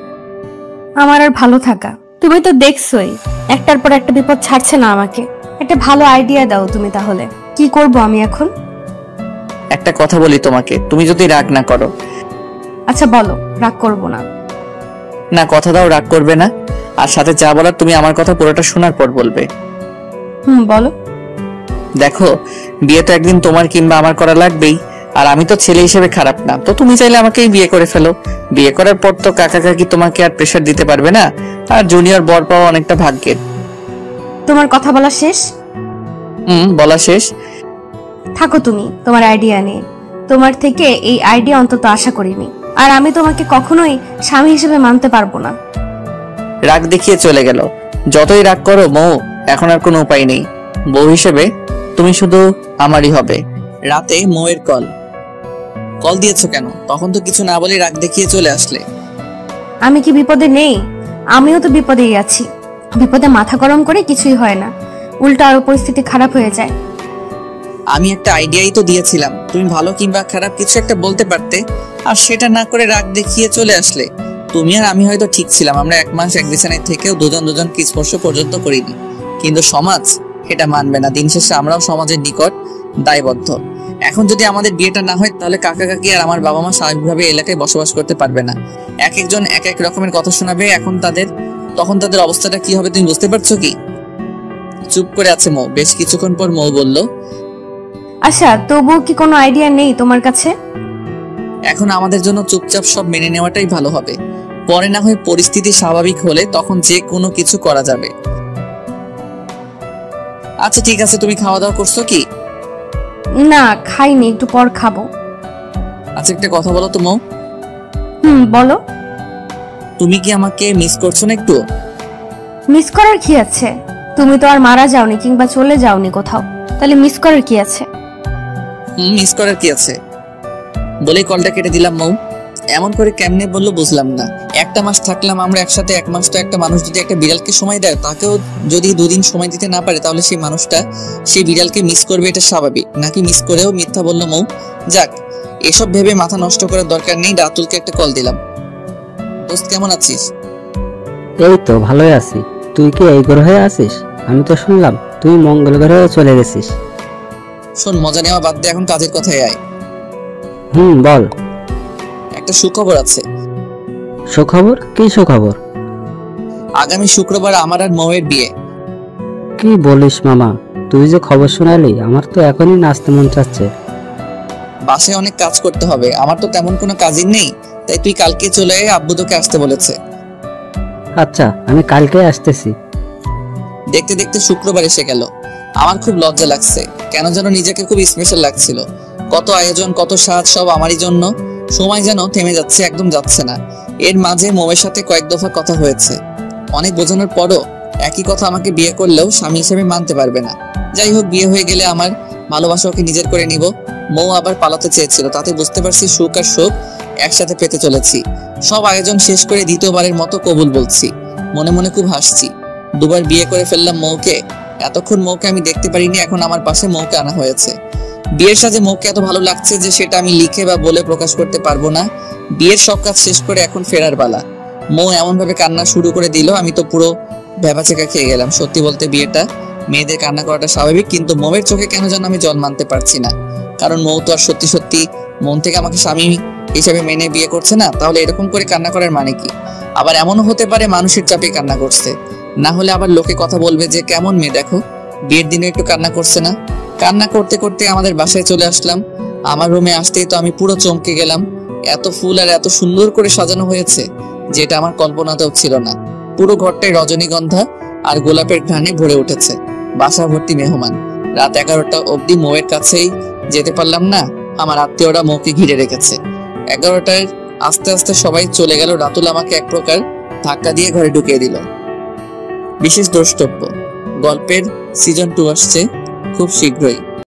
[SPEAKER 4] আমার আর ভালো থাকা, তুমি তো দেখছোই একটার পর একটা বিপদ ছাড়ছে না আমাকে। একটা ভালো আইডিয়া দাও তুমি, তাহলে কি করব আমি এখন?
[SPEAKER 1] একটা কথা বলি তোমাকে, তুমি যদি রাগ না করো।
[SPEAKER 4] আচ্ছা বলো, রাগ করব না।
[SPEAKER 1] না, কথা দাও রাগ করবে না। আর সাথে যা বলার তুমি আমার কথা পুরোটা শোনার পর বলবে।
[SPEAKER 4] বলো।
[SPEAKER 1] দেখো, বিয়ে তো একদিন তোমার কিংবা আমার করা লাগবেই। আর আমি তো ছেলে হিসেবে খারাপ না, তো তুমি চাইলে আমাকেই বিয়ে করে ফেলো। বিয়ে করার পর তো কাকা কাকি তোমাকে আর প্রেশার দিতে পারবে না, আর জুনিয়র বর পাওয়া অনেকটা ভাগ্যের।
[SPEAKER 4] তোমার কথা বলা শেষ?
[SPEAKER 1] বলা শেষ।
[SPEAKER 4] থাকো তুমি তোমার আইডিয়া নিয়ে। তোমার থেকে এই আইডিয়া অন্তত আশা করিনি। আর আমি তোমাকে কখনোই স্বামী হিসেবে মানতে পারবো না।
[SPEAKER 1] রাগ দেখিয়ে চলে গেল। যতই রাগ করো মৌ, এখন আর কোনো উপায় নেই। বউ হিসেবে তুমি শুধু আমারই হবে। রাতে মৌয়ের কল দিয়েছো কেন? তখন তো কিছু না বলে রাগ দেখিয়ে চলে আসলে।
[SPEAKER 4] আমি কি বিপদে নেই? আমিও তো বিপদেই আছি। বিপদে মাথা গরম করে কিছুই হয় না, উল্টো আরো পরিস্থিতি খারাপ হয়ে যায়।
[SPEAKER 1] আমি একটা আইডিয়াই তো দিয়েছিলাম, তুমি ভালো কিংবা খারাপ কিছু একটা বলতে পারতে, আর সেটা না করে রাগ দেখিয়ে চলে আসলে। তুমি আর আমি হয়তো ঠিক ছিলাম, আমরা 1 মাস এক বিছানায় থেকেও দুজন কি স্পর্শ পর্যন্ত করিনি, কিন্তু সমাজ এটা মানবে না। দিন শেষে আমরাও সমাজের নিকট দায়বদ্ধ। এখন যদি আমাদের বিয়েটা না হয়, তাহলে কাকা কাকি আর আমার বাবা মা স্বাভাবিকভাবে এলাকায় বসবাস করতে পারবে না। এক একজন এক এক রকমের কথা শোনাবে। তখন তাদের অবস্থাটা কি হবে তুমি বুঝতে পারছো কি? চুপ করে আছে মৌ। বেশ কিছুক্ষণ পর মৌ বলল,
[SPEAKER 4] আচ্ছা তবুও কি কোনো আইডিয়া নেই তোমার কাছে?
[SPEAKER 1] এখন আমাদের জন্য চুপচাপ সব মেনে নেওয়াটাই ভালো হবে। পরে না হয় পরিস্থিতি স্বাভাবিক হলে তখন যে কোনো কিছু করা যাবে। আচ্ছা ঠিক আছে, তুমি খাওয়া দাওয়া করছো কি?
[SPEAKER 4] না খাইনি, একটু পর খাবো।
[SPEAKER 1] আচ্ছা একটা কথা বলো তো মৌ।
[SPEAKER 4] বলো।
[SPEAKER 1] তুমি কি আমাকে মিস করছো না একটু?
[SPEAKER 4] মিস করার কি আছে? তুমি তো আর মারা যাওনি কিংবা চলে যাওনি কোথাও, তাহলে মিস করার কি আছে?
[SPEAKER 1] মিস করার কি আছে বলেই কলটা কেটে দিলাম। মৌ এমন করে কেমনে বললো বুঝলাম না। একটা মাস থাকলাম আমরা একসাথে, এক মাস তো একটা মানুষ যদি একটা বিড়ালকে সময় দেয়, তাকেও যদি দুদিন সময় দিতে না পারে, তাহলে সেই মানুষটা সেই বিড়ালকে মিস করবে, এটা স্বাভাবিক নাকি? মিস করেও মিথ্যা বললো মৌ। যাক, এসব ভেবে মাথা নষ্ট করার দরকার নেই। রাতুলকে একটা কল দিলাম। দোস্ত কেমন আছিস?
[SPEAKER 6] এই তো ভালোই আছি। তুই কি এই গ্রহে আছিস? আমি তো শুনলাম তুই মঙ্গল গ্রহেও চলে গেছিস।
[SPEAKER 1] শোন, মজা নেওয়া বাদ দে, এখন কাজের কথায় আয়।
[SPEAKER 6] বল।
[SPEAKER 1] একটা সুখবর আছে।
[SPEAKER 6] সুখবর? কি সুখবর?
[SPEAKER 1] আগামী শুক্রবার আমার আর মৌয়ের বিয়ে।
[SPEAKER 6] কি বলিস মামা, তুই যে খবর শোনালি আমার তো এখনই নাচতে মন চাচ্ছে।
[SPEAKER 1] বাসায় অনেক কাজ করতে হবে, আমার তো তেমন কোনো কাজই নেই, তাই তুই কালকে চলে আয়, আব্বু তোকে আসতে বলেছে।
[SPEAKER 6] আচ্ছা, আমি কালকে আসতেছি।
[SPEAKER 1] দেখতে দেখতে শুক্রবার এসে গেল। আমার খুব লজ্জা লাগছে, কেন যেন নিজেকে খুব স্পেশাল লাগছিল। কত আয়োজন, কত সাজ, সব আমারই জন্য। সময় যেন থেমে যাচ্ছে, একদম যাচ্ছে না। এর মাঝে মৌয়ের সাথে কয়েক দফা কথা হয়েছে। অনেক বোঝানোর পরও একই কথা, আমাকে বিয়ে করলেও স্বামী হিসেবে মানতে পারবে না। যাই হোক, বিয়ে হয়ে গেলে আমার ভালোবাসা ওকে নিজের করে নিব। মৌ আবার পালাতে চেয়েছিল, তাতে বুঝতে পারছি সুখ আর শোক একসাথে পেতে চলেছি। সব আয়োজন শেষ করে দ্বিতীয়বারের মতো কবুল বলছি। মনে মনে খুব হাসছি। দুবার বিয়ে করে ফেললাম মৌকে। এতক্ষণ মৌকে আমি দেখতে পারিনি, এখন আমার পাশে মৌকে আনা হয়েছে। বিয়ের সাথে মৌকে এত ভালো লাগছে যে সেটা আমি লিখে বা বলে প্রকাশ করতে পারবো না। বিয়ের সব কাজ শেষ করে এখন ফেরার পালা। মৌ এমন ভাবে কান্না শুরু করে দিল, আমি তো পুরো ভ্যাবাচেকা খেয়ে গেলাম। সত্যি বলতে বিয়েটা, মেয়েদের কান্না করাটা স্বাভাবিক, কিন্তু মৌয়ের চোখে কেন যেন আমি জল মানতে পারছি না। কারণ মৌ তো আর সত্যি সত্যি মন থেকে আমাকে স্বামী হিসেবে মেনে বিয়ে করছে না। তাহলে এরকম করে কান্না করার মানে কি? আবার এমনও হতে পারে মানুষের চাপে কান্না করছে, না হলে আবার লোকে কথা বলবে যে কেমন মেয়ে দেখো, বিয়ের দিনে একটু কান্না করছে না। কান্না করতে করতে আমাদের বাসায় চলে আসলাম। আমার রুমে আসতেই তো আমি পুরো চমকে গেলাম। এত ফুল আর এত সুন্দর করে সাজানো হয়েছে, যেটা আমার কল্পনাতেও ছিল না। পুরো ঘরটায় রজনীগন্ধা আর গোলাপের ঘ্রাণে ভরে উঠেছে। বাসা ভর্তি মেহমান। রাত 11টা অবধি মৌয়ের কাছেই যেতে পারলাম না, আমার আত্মীয়রা মৌকে ঘিরে রেখেছে। 11টায় আস্তে আস্তে সবাই চলে গেল। রাতুল আমাকে এক প্রকার ধাক্কা দিয়ে ঘরে ঢুকিয়ে দিল। বিশেষ দ্রষ্টব্য, গল্পের সিজন 2 আসছে খুব শীঘ্রই।